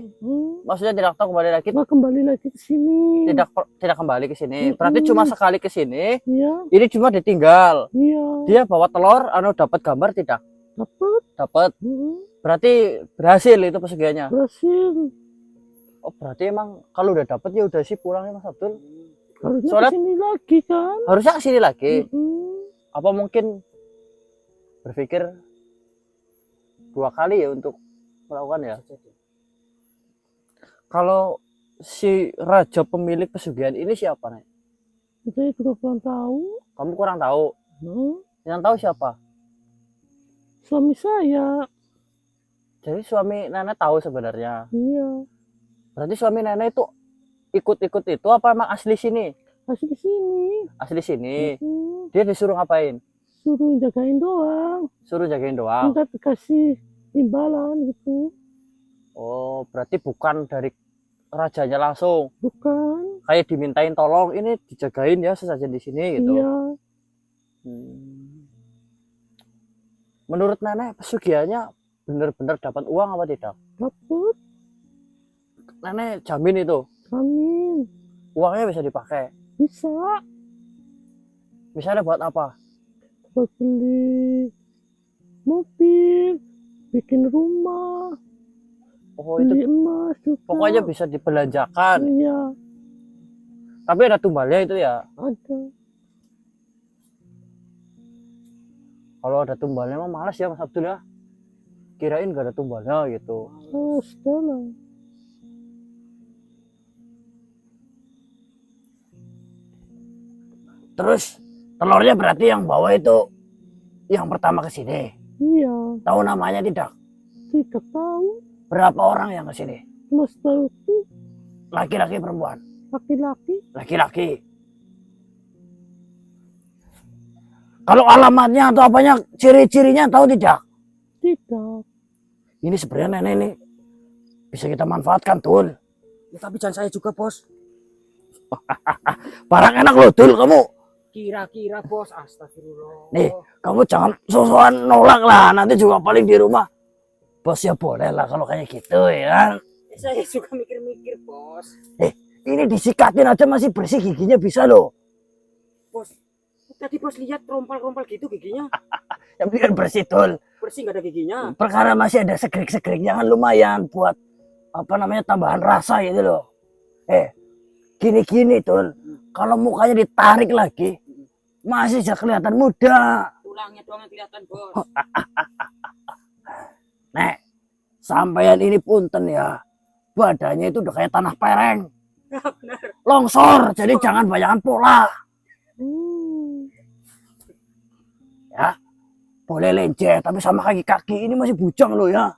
Maksudnya tidak tahu kembali lagi. Nggak kembali lagi ke sini. Tidak kembali ke sini. Berarti cuma sekali ke sini. Iya. Ini cuma ditinggal. Iya. Dia bawa telur, dapat gambar tidak? Dapat. Dapat. Berarti berhasil itu pesugihannya. Berhasil. Oh, berarti emang kalau udah dapat ya udah sih pulangnya Mas Abdul. Harusnya Soalnya- kesini lagi kan. Harusnya ke sini lagi. Mm-mm. Apa mungkin berpikir 2 kali ya untuk melakukan ya? Kalau si raja pemilik pesugihan ini siapa, Nek? Saya juga kurang tahu. Kamu kurang tahu. Yang tahu siapa? Suami saya. Jadi suami nenek tahu sebenarnya. Iya. Berarti suami nenek itu ikut-ikut itu apa emang asli sini? Masih ke sini. Asli sini. Dia disuruh ngapain? Suruh jagain doang. Suruh jagain doang. Enggak dikasih imbalan gitu. Oh, berarti bukan dari rajanya langsung. Bukan. Kayak dimintain tolong ini dijagain ya sesajen di sini gitu. Iya. Menurut nenek pesugihannya benar-benar dapat uang apa tidak? Dapat. Nenek jamin itu Amin. uangnya bisa dipakai. Bisa. Misalnya buat apa? Buat beli mobil. Bikin rumah. Oh itu Beli emas juga. pokoknya bisa dibelanjakan. Iya. Tapi ada tumbalnya itu ya. Ada. Kalau ada tumbalnya mah malas ya Mas Abdul ya. Kirain gak ada tumbalnya gitu. Oh, sudah lah. Terus telurnya berarti yang bawa itu yang pertama ke sini. Iya. Tahu namanya tidak? Tidak tahu. Berapa orang yang ke sini? Mas tahu tuh Laki-laki perempuan? laki-laki. Laki-laki. Kalau alamatnya atau apanya, ciri-cirinya tahu tidak? Tidak. Ini sebenarnya nenek ini bisa kita manfaatkan, Tul. Ya, tapi jangan saya juga, Bos. Barang enak loh, Tul, kamu. Kira-kira, Bos. Astagfirullah. Nih, kamu jangan sosokan nolak lah. Nanti juga paling di rumah Bos ya boleh lah kalau kayak gitu ya. Saya suka mikir-mikir, Bos. Ini disikatin aja masih bersih giginya bisa loh. Bos, tadi Bos lihat rompal-rompal gitu giginya. Yang biar bersih Tul. Bersih nggak ada giginya. Perkara masih ada segrik-segriknya kan lumayan buat apa namanya tambahan rasa gitu loh. Gini-gini Tul. Kalau mukanya ditarik lagi masih bisa kelihatan muda. Tulangnya doang yang kelihatan, Bos. Nek, sampean ini punten ya. Badannya itu udah kayak tanah pereng. Benar. Longsor, jadi jangan bayangan pola. Ya, boleh leceh, tapi sama kaki-kaki ini masih bujang loh ya.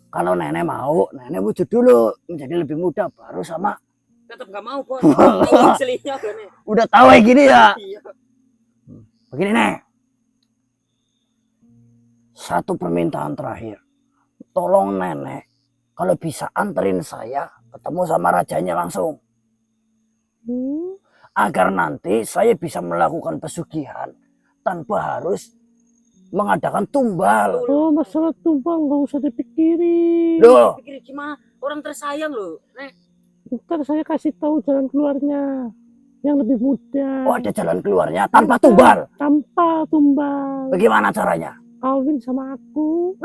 Kalau nenek mau, nenek wujud dulu menjadi lebih muda, baru sama. Tetap nggak mau, Bos. Tahu aslinya kan. Udah tahu kayak gini ya. Iya. Begini nek, satu permintaan terakhir. Tolong nenek, kalau bisa anterin saya ketemu sama rajanya langsung. Agar nanti saya bisa melakukan pesugihan tanpa harus mengadakan tumbal. Oh, masalah tumbang nggak usah dipikirin. Loh, Pikir gimana? Orang tersayang loh, Nek. Ntar saya kasih tahu jalan keluarnya yang lebih mudah. oh ada jalan keluarnya tanpa tumbal. Tanpa tumbal. Bagaimana caranya? Kawin sama aku.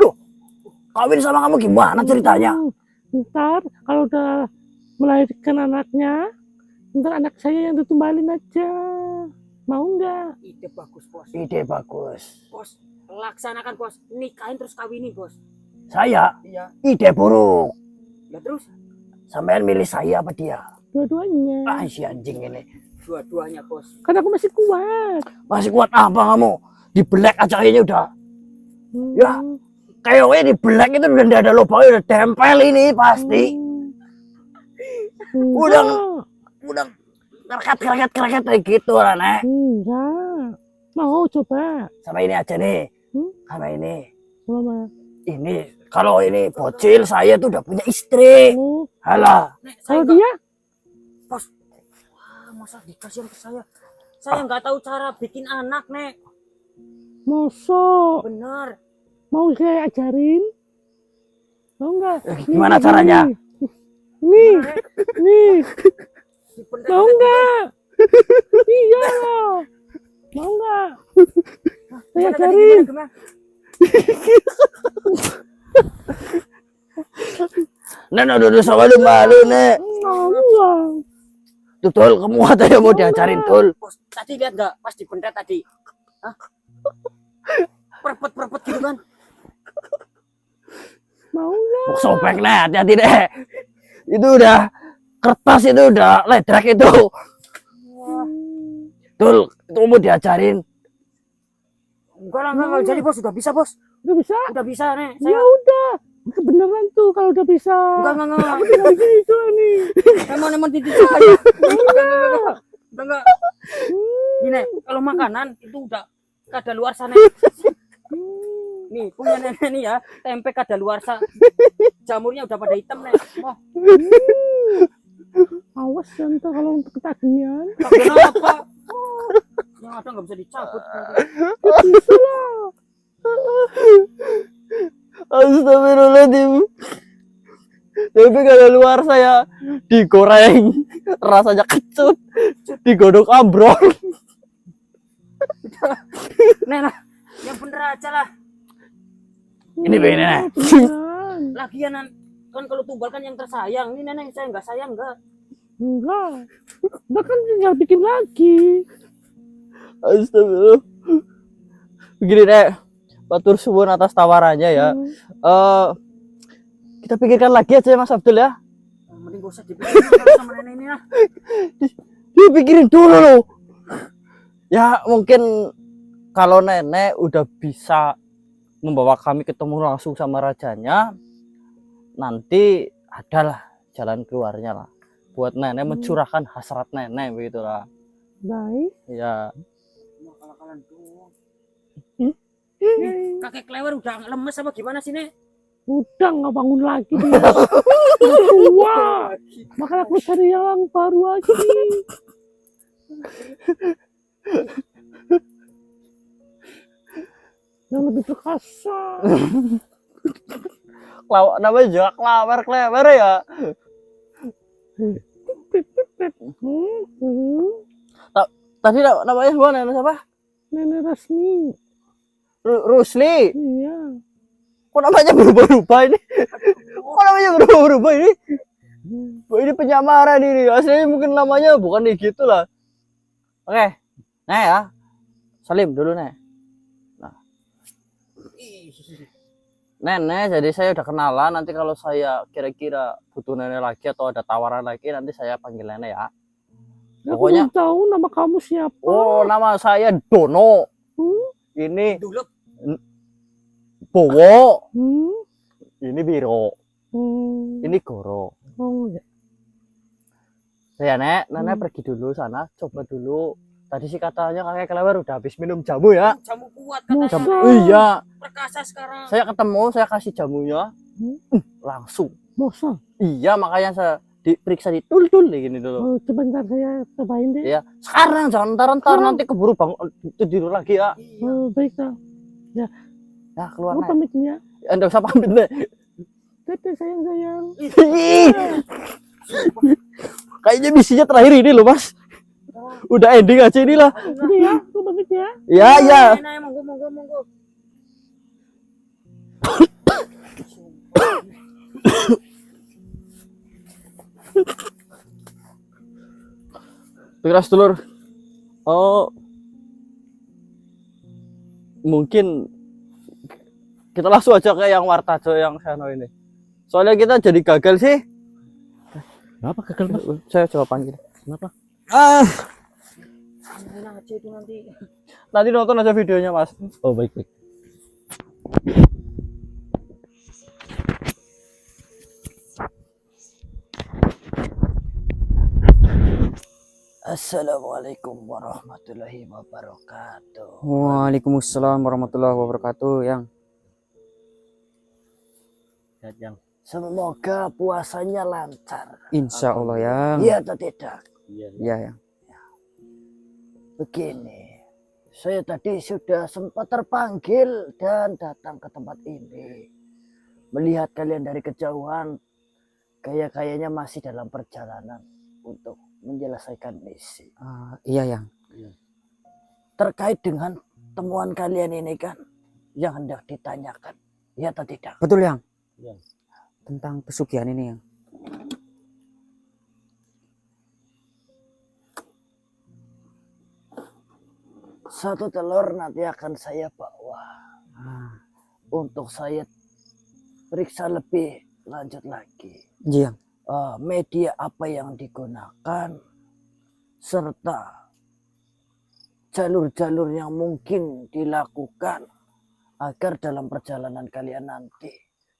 Kawin sama kamu gimana ceritanya? Ntar kalau udah melahirkan anaknya, ntar anak saya yang ditumbalin aja. Mau nggak? Ide bagus, Bos. Ide bagus. Bos, laksanakan, Bos. Nikahin terus kawinin, Bos. Saya Iya. ide buruk. Ya terus Sampean milih saya apa dia? Dua-duanya. Ah si anjing ini. dua-duanya, Bos. Kan aku masih kuat. Masih kuat apa kamu? Di black aja kayaknya udah. Ya. Kayaknya di black itu udah ada lubangnya, udah tempel ini pasti. Udah kereket kayak gitu lah nek. Enggak. Mau coba. Sama ini aja nih. Hmm? Sama ini. Mama. Ini kalau ini bocil saya tuh udah punya istri. Oh, Halah. Nek, saya kalau nggak, dia? Bos. Wah, masa dikasihin ke saya? Saya nggak tahu cara bikin anak, Nek. Mosok. Bener. Mau saya ajarin? Mau nggak? Gimana caranya? Nih, nih. Dipendet- Mau nggak? Iya lah. Mau nggak? Saya Gimana tadi, ajarin. gimana? Nek udah sama lu malu nek. Mau lah. Tuh Tul, kamu katanya mau diajarin Tul. Bos, tadi lihat nggak pas dipendet tadi? Hah? Perpet-perpet gitu kan? Mau nggak? Mau sobek nek, hati-hati deh. Itu udah kertas itu udah ledrak itu. Tul, itu mau diajarin. Enggak lah, enggak jadi, Bos. Udah bisa, Bos. Udah bisa? Udah bisa, Nek. Ya Saya udah. Kebeneran tuh kalau udah bisa. enggak. Tinggal gitu nih. Emang titik saya. Enggak. Ini, Nek, kalau makanan itu udah kadaluarsa, Nek. Nih, punya nenek nih ya, tempe kadaluarsa. Jamurnya udah pada hitam, Nek. Wah, Awas ya ntar kalau untuk ketagihan. bagian apa? Yang ada nggak bisa dicabut. Bisa lah. Astagfirullahaladzim. Tapi kalau luar saya digoreng rasanya kecut, digodok ambrol. Nek lah, yang bener aja lah. Ini begini nek. Beneran. Lagian kan kalau tumbal kan yang tersayang. Ini nenek saya nggak sayang nggak. Enggak. Udah kan tinggal bikin lagi. Astagfirullah. Begini nek, batur suwun atas tawarannya ya. Kita pikirkan lagi aja Mas Abdul ya. Mending gak usah dipikirin sama nenek ini lah. Dipikirin dulu loh. Ya mungkin kalau nenek udah bisa membawa kami ketemu langsung sama rajanya, nanti adalah jalan keluarnya lah. Buat nenek mencurahkan hasrat nenek begitulah. Baik. Ya. Akal-akalan doang. Kakek Klewer udah lemes apa gimana sih, Nek? Udah nggak bangun lagi dia. Udah tua. Makanya aku cari yang baru lagi. Yang lebih perkasa. namanya juga klewer ya. Tadi namanya siapa? Nenek Rasmi. Rusli. Iya. Kok namanya berubah-ubah ini? Kok namanya berubah-ubah ini? Ini penyamaran ini. Aslinya mungkin namanya bukan nih gitu lah. Oke. Nah ya. Salim dulu, Nek. Nah. Nenek, jadi saya udah kenalan. Nanti kalau saya kira-kira butuh nenek lagi atau ada tawaran lagi, nanti saya panggil nenek ya. Aku belum tahu nama kamu siapa. Oh, nama saya Dono. Ini Dulu Bowo. Ini Biro. Hmm. Ini Goro. Oh, ya. Ya, Nek, Nenek pergi dulu sana, coba dulu. Tadi sih katanya kakek klewer udah habis minum jamu ya. jamu kuat katanya. Masa? Iya, Perkasa sekarang. saya ketemu, saya kasih jamunya. Langsung. Masa? Iya, makanya saya diperiksa di tul-tul gini dulu. Oh, sebentar saya cobain deh. Iya, sekarang jangan ntar nanti keburu bangun tidur lagi ya. Oh, baik dah. Nah, keluar Aku Nek. pamit ya. Enggak usah pamit deh. Tete sayang. Ih. Kayaknya misinya terakhir ini loh, Mas. Udah ending aja inilah. Ini ya, aku pamit ya. Ya, ya. Nah, monggo. Pikiran sedulur. Oh. Mungkin kita langsung aja ke yang Wartajo yang Seno ini. Soalnya kita jadi gagal sih. Kenapa gagal Mas? Saya coba panggil. Kenapa? Enak aja itu nanti. Nanti nonton aja videonya, Mas. Oh baik. Assalamualaikum warahmatullahi wabarakatuh. Waalaikumsalam warahmatullahi wabarakatuh, Yang. Yang. Semoga puasanya lancar. Insya Allah, Yang. Iya atau tidak? Iya. Iya, Yang. Begini, saya tadi sudah sempat terpanggil dan datang ke tempat ini. Melihat kalian dari kejauhan, kayaknya masih dalam perjalanan untuk menyelesaikan misi. Iya, Yang. Terkait dengan temuan kalian ini kan, yang hendak ditanyakan, ya atau tidak? Betul, Yang. Iya. Tentang pesugihan ini, Yang. Satu telur nanti akan saya bawa untuk saya periksa lebih lanjut lagi. Iya, Yang. Media apa yang digunakan serta jalur-jalur yang mungkin dilakukan agar dalam perjalanan kalian nanti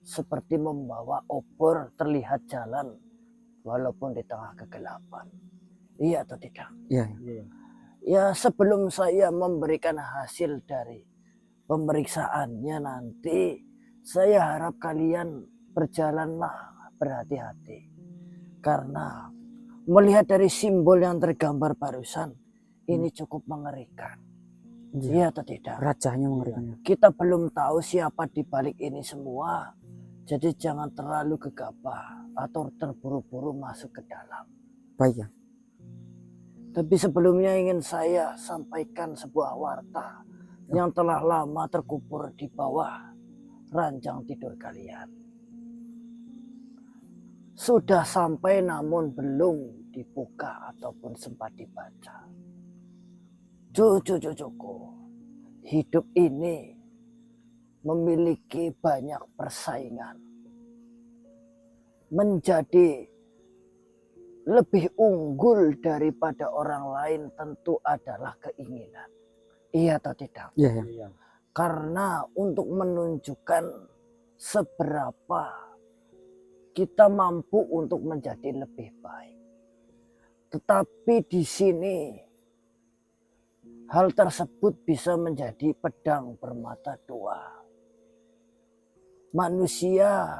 seperti membawa obor terlihat jalan walaupun di tengah kegelapan. Iya atau tidak? Iya. Ya, sebelum saya memberikan hasil dari pemeriksaannya nanti, saya harap kalian berjalanlah berhati-hati. Karena melihat dari simbol yang tergambar barusan, ini cukup mengerikan. Iya atau tidak? Rajanya mengerikan. Kita belum tahu siapa di balik ini semua. Jadi jangan terlalu gegabah atau terburu-buru masuk ke dalam. Baik, Yang. Tapi sebelumnya ingin saya sampaikan sebuah warta yang telah lama terkubur di bawah ranjang tidur kalian. Sudah sampai namun belum dibuka ataupun sempat dibaca. Cucu-cucuku, hidup ini memiliki banyak persaingan. Menjadi lebih unggul daripada orang lain tentu adalah keinginan. Iya atau tidak? Iya, Yang. Karena untuk menunjukkan seberapa kita mampu untuk menjadi lebih baik. Tetapi di sini hal tersebut bisa menjadi pedang bermata dua. Manusia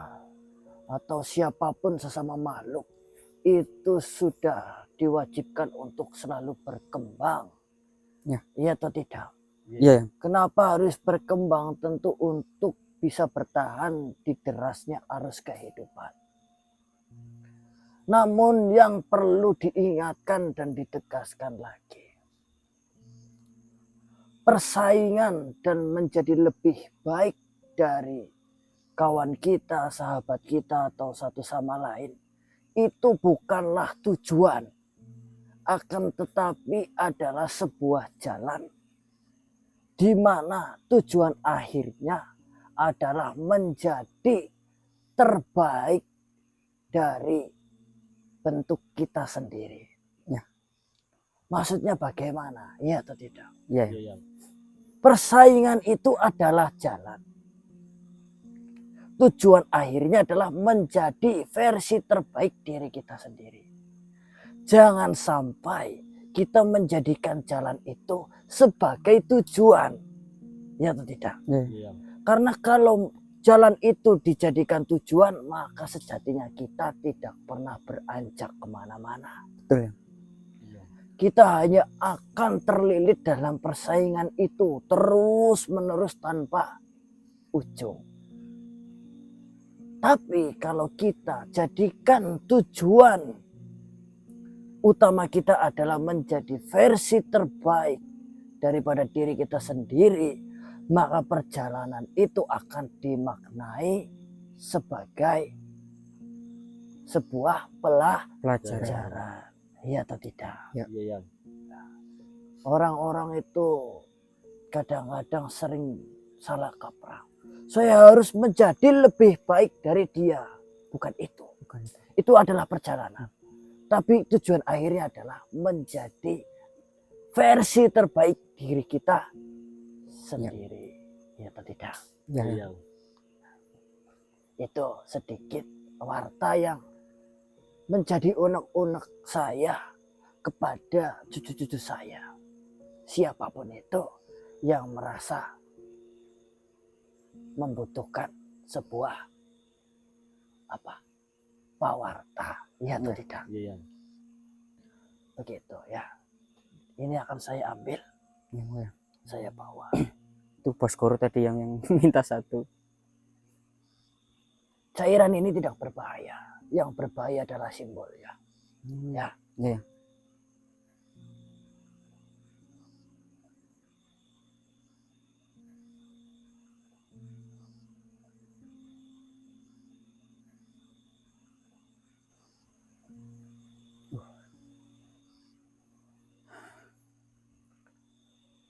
atau siapapun sesama makhluk itu sudah diwajibkan untuk selalu berkembang. Ya. Iya atau tidak? Iya, Yang. Kenapa harus berkembang? Tentu untuk bisa bertahan di derasnya arus kehidupan. Namun yang perlu diingatkan dan ditegaskan lagi, persaingan dan menjadi lebih baik dari kawan kita, sahabat kita, atau satu sama lain, itu bukanlah tujuan, akan tetapi adalah sebuah jalan di mana tujuan akhirnya adalah menjadi terbaik dari bentuk kita sendiri. Ya. Maksudnya bagaimana? Iya atau tidak? Ya. Iya, Yang. Persaingan itu adalah jalan. Tujuan akhirnya adalah menjadi versi terbaik diri kita sendiri. Jangan sampai kita menjadikan jalan itu sebagai tujuan. Ya atau tidak? Iya. Karena kalau jalan itu dijadikan tujuan, maka sejatinya kita tidak pernah beranjak kemana-mana. Betul. Kita hanya akan terlilit dalam persaingan itu terus-menerus tanpa ujung. Tapi kalau kita jadikan tujuan utama kita adalah menjadi versi terbaik daripada diri kita sendiri, maka perjalanan itu akan dimaknai sebagai sebuah pelajaran. Iya atau tidak? Iya, Yang. Orang-orang itu kadang-kadang sering salah kaprah. Saya harus menjadi lebih baik dari dia. Bukan itu. Itu adalah perjalanan. Tapi tujuan akhirnya adalah menjadi versi terbaik diri kita sendiri. Ya atau tidak? Iya, Yang. Itu sedikit warta yang menjadi unek-unek saya kepada cucu-cucu saya. Siapapun itu yang merasa membutuhkan sebuah pawarta. Ya atau tidak? Iya, Yang. Begitu ya. Ini akan saya ambil. Ya. Saya bawa. Itu Bos Guru tadi yang minta satu. Cairan ini tidak berbahaya. Yang berbahaya adalah simbolnya. Ya. Ya.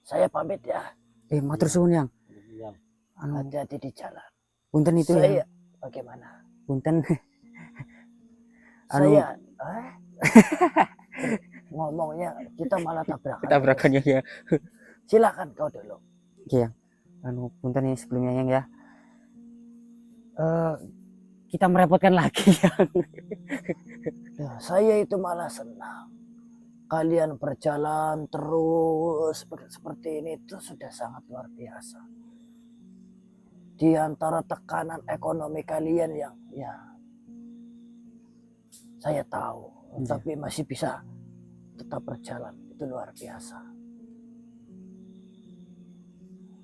Saya pamit ya. Matur suwun Yang. Yang. Anu, Hati-hati di jalan. punten itu Saya ya. bagaimana? Punten. Anu, Saya ngomongnya kita malah tabrakan. tabrakannya ya. Silakan kau dulu. Oke Yang. Anu, punten nih sebelumnya Yang ya. Kita merepotkan lagi Yang. Ya, saya itu malah senang. Kalian berjalan terus seperti ini itu sudah sangat luar biasa. Di antara tekanan ekonomi kalian yang ya saya tahu, tapi masih bisa tetap berjalan, itu luar biasa.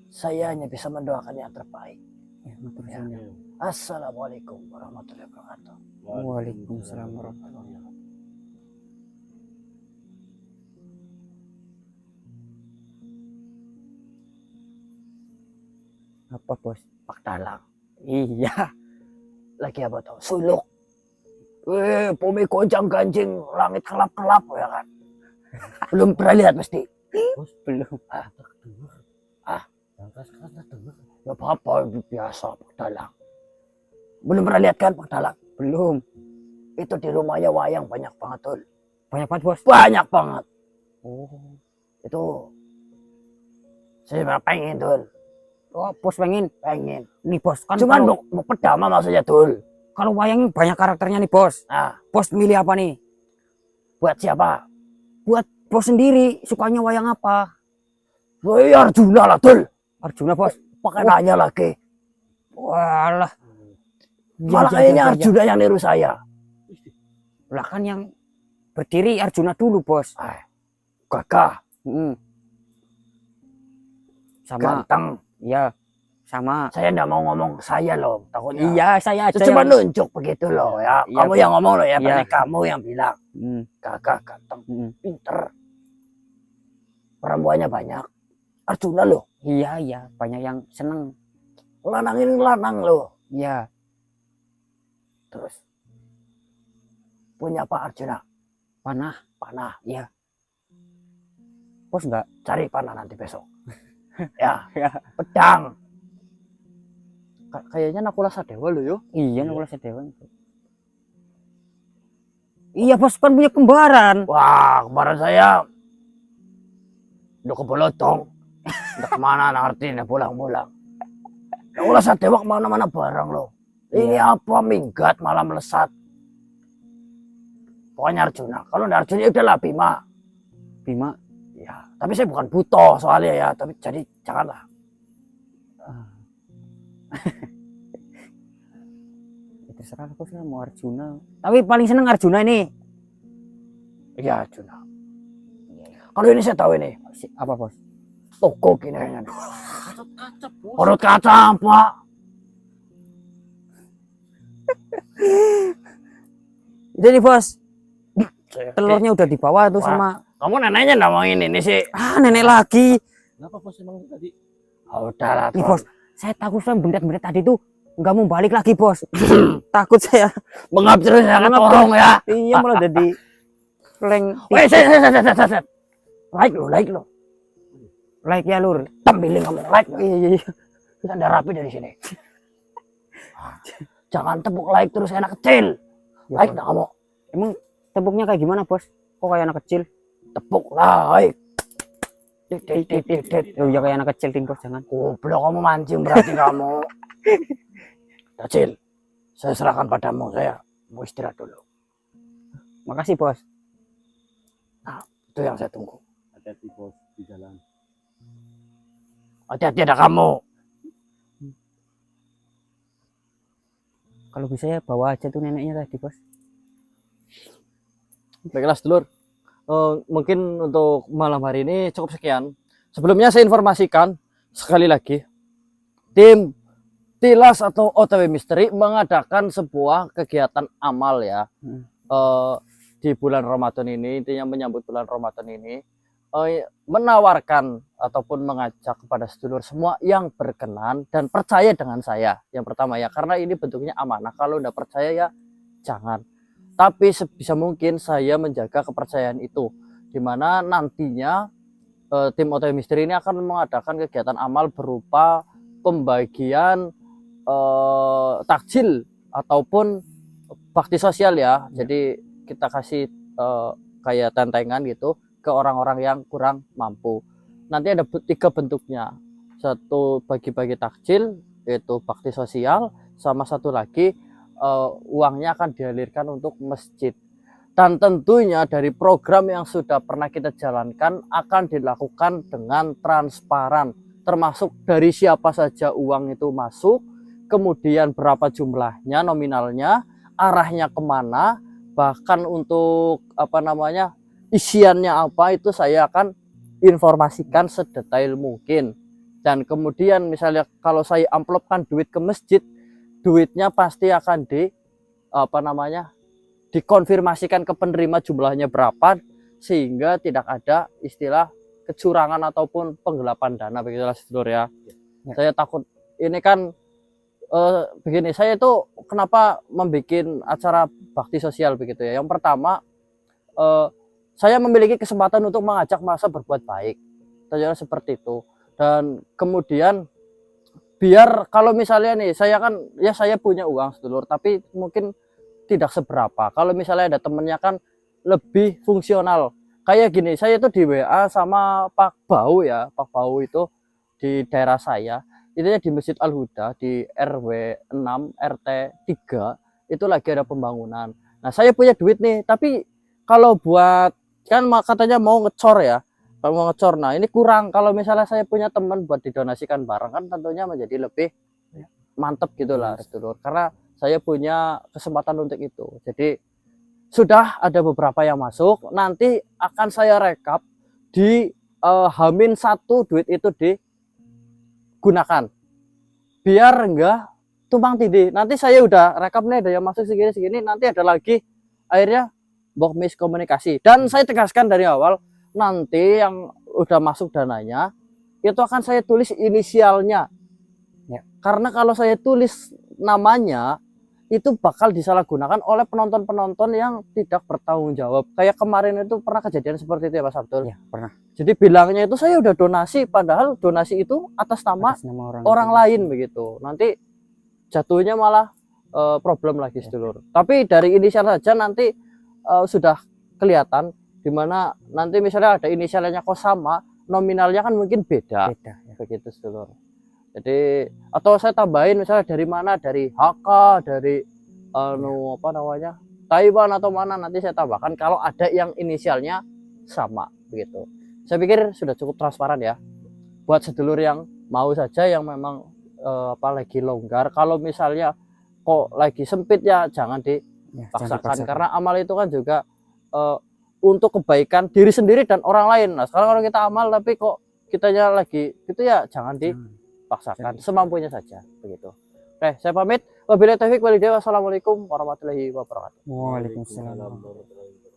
Saya hanya bisa mendoakan yang terbaik. Ya, matur suwun Yang. Assalamualaikum warahmatullahi wabarakatuh. Waalaikumsalam warahmatullahi wabarakatuh. Apa Bos? Pak Dalang. Iya. Lagi apa tuh? Suluk. Bumi gonjang ganjing, langit kelap-kelap ya kan. Belum pernah lihat mesti. Bos, Belum. terdengar. Yang keras-keras terdengar. Gak apa-apa, biasa Pak Dalang. Belum pernah lihat kan Pak Dalang? Belum. Itu di rumahnya wayang banyak banget tuh. Banyak banget Bos. Banyak banget. Oh. Itu saya pengen tuh. Oh, Bos pengen. Pengen. Nih Bos, kan Cuman kalau, mau pedama maksudnya tuh. kalau wayang ini banyak karakternya nih Bos. Nah, Bos milih apa nih? buat siapa? Buat Bos sendiri, sukanya wayang apa? Saya Arjuna lah tuh. Arjuna Bos. Pakai nanya lagi. Walah. Malah kayaknya Arjuna yang niru saya. Lah kan yang berdiri Arjuna dulu Bos. Gagah, Sama ganteng, ya Sama. Saya enggak mau ngomong saya loh, takutnya. Iya, saya aja. Cuma yang- nunjuk begitu loh ya. Iya, Kamu Bos. yang ngomong loh ya, Iya. berarti kamu yang bilang. Hmm, Gagah, ganteng, hmm. pinter. Perempuannya banyak. Arjuna loh. Iya, banyak yang seneng. Lanang ini lanang loh. Iya, Terus punya Pak Arjuna panah. panah. Iya. Bos enggak? Cari panah nanti besok. Ya, Ya. pedang. Kayaknya Nakula Sadewa lo yo. Iya, Nakula Sadewa. Iya, Bos kan punya kembaran. Wah, kemarin saya udah ke Bolotong. Udah kemana ngerti nih pulang-pulang. Ulah Sadewa kemana-mana bareng loh. Ini apa minggat malah melesat. Pokoknya Arjuna. Kalau nggak Arjuna ya udahlah Bima. Bima. Ya, tapi saya bukan buto soalnya ya. Tapi jadi janganlah. Ya, terserah Bos lah mau Arjuna. Tapi paling seneng Arjuna ini. Iya Arjuna. Kalau ini saya tahu ini. Apa, Bos? Toko gini kayaknya. Kaca, Bos. Perut kaca apa? Jadi, Bos, telurnya udah dibawa tuh Wah. sama Kamu neneknya nggak mau ini sih. nenek lagi. Kenapa Bos emang tadi? Oh, udahlah. Nih, Bos, saya takut saya bendet-bendet tadi tuh nggak mau balik lagi, Bos. Takut saya. Mengap terus ya, Mengap tolong ya. Iya, malah jadi leng. Weh, set. Like lo. Like ya, Lur. Tambilin kamu like. Lo. Iya. Kita udah rapi dari sini. Jangan tepuk like terus anak kecil. Ya, Like Bos. dah kamu. Emang tepuknya kayak gimana, Bos? Kok kayak anak kecil? Tepuk like. Tit. Oh, ya kayak anak kecil, Ting, Bos, jangan. Goblok kamu mancing berarti kamu. Kecil. Saya serahkan padamu. Saya mau istirahat dulu. Makasih, Bos. Itu yang saya tunggu. Hati-hati Bos di jalan. Hati-hati ada kamu. Kalau bisa ya bawa aja tuh neneknya tadi, Bos. Baiklah sedulur. Mungkin untuk malam hari ini cukup sekian. Sebelumnya saya informasikan sekali lagi, tim Tilas atau OTW Misteri mengadakan sebuah kegiatan amal ya. Di bulan Ramadan ini, intinya menyambut bulan Ramadan ini, menawarkan ataupun mengajak kepada sedulur semua yang berkenan dan percaya dengan saya. Yang pertama ya, karena ini bentuknya amanah. Kalau udah percaya ya jangan. Tapi sebisa mungkin saya menjaga kepercayaan itu, dimana nantinya tim OTW Misteri ini akan mengadakan kegiatan amal berupa pembagian takjil ataupun bakti sosial ya. Jadi kita kasih kayak tentengan gitu ke orang-orang yang kurang mampu. Nanti ada 3 bentuknya. Satu bagi-bagi takjil, yaitu bakti sosial, sama satu lagi uangnya akan dialirkan untuk masjid. Dan tentunya dari program yang sudah pernah kita jalankan akan dilakukan dengan transparan, termasuk dari siapa saja uang itu masuk, kemudian berapa jumlahnya nominalnya, arahnya kemana, bahkan untuk isiannya apa itu saya akan informasikan sedetail mungkin. Dan kemudian misalnya kalau saya amplopkan duit ke masjid, duitnya pasti akan dikonfirmasikan ke penerima jumlahnya berapa, sehingga tidak ada istilah kecurangan ataupun penggelapan dana, begitulah sedulur ya. Saya takut ini kan begini, saya itu kenapa membuat acara bakti sosial begitu ya. Yang pertama, saya memiliki kesempatan untuk mengajak masa berbuat baik, ternyata seperti itu. Dan kemudian biar kalau misalnya nih saya kan ya saya punya uang sedulur, tapi mungkin tidak seberapa. Kalau misalnya ada temennya kan lebih fungsional. Kayak gini, saya itu di WA sama Pak Bau ya, Pak Bau itu di daerah saya, itu di Masjid Al Huda di RW 6 RT 3 itu lagi ada pembangunan. Nah saya punya duit nih, tapi kalau buat kan katanya mau ngecor ya, kalau mau ngecor, nah ini kurang. Kalau misalnya saya punya teman buat didonasikan barang kan tentunya menjadi lebih mantep gitu lah sedulur, karena saya punya kesempatan untuk itu. Jadi sudah ada beberapa yang masuk, nanti akan saya rekap di H-1 duit itu digunakan. biar enggak tumpang tindih. Nanti saya udah rekap nih, ada yang masuk segini, nanti ada lagi akhirnya mbok miskomunikasi. Dan saya tegaskan dari awal, nanti yang udah masuk dananya itu akan saya tulis inisialnya. Ya. Karena kalau saya tulis namanya itu bakal disalahgunakan oleh penonton-penonton yang tidak bertanggung jawab. Kayak kemarin itu pernah kejadian seperti itu ya Mas Abdul. Ya, pernah. Jadi bilangnya itu saya udah donasi, padahal donasi itu atas nama Atas nama orang itu. lain begitu. Nanti jatuhnya malah problem lagi sedulur. Tapi dari inisial saja nanti sudah kelihatan dimana nanti misalnya ada inisialnya kok sama, nominalnya kan mungkin beda. Beda ya. Begitu sedulur. Jadi atau saya tambahin misalnya dari mana, dari HK, dari apa namanya, Taiwan atau mana, nanti saya tambahkan kalau ada yang inisialnya sama begitu. Saya pikir sudah cukup transparan ya buat sedulur yang mau saja, yang memang lagi longgar. Kalau misalnya kok lagi sempit ya jangan Ya, dipaksakan, jangan dipaksakan. karena amal itu kan juga untuk kebaikan diri sendiri dan orang lain. Nah sekarang kalau kita amal tapi kok kitanya lagi gitu ya jangan dipaksakan, semampunya saja begitu. Oke, saya pamit. Wabillahi taufik walhidayah. Wassalamualaikum warahmatullahi wabarakatuh. Waalaikumsalam. Waalaikumsalam warahmatullahi wabarakatuh.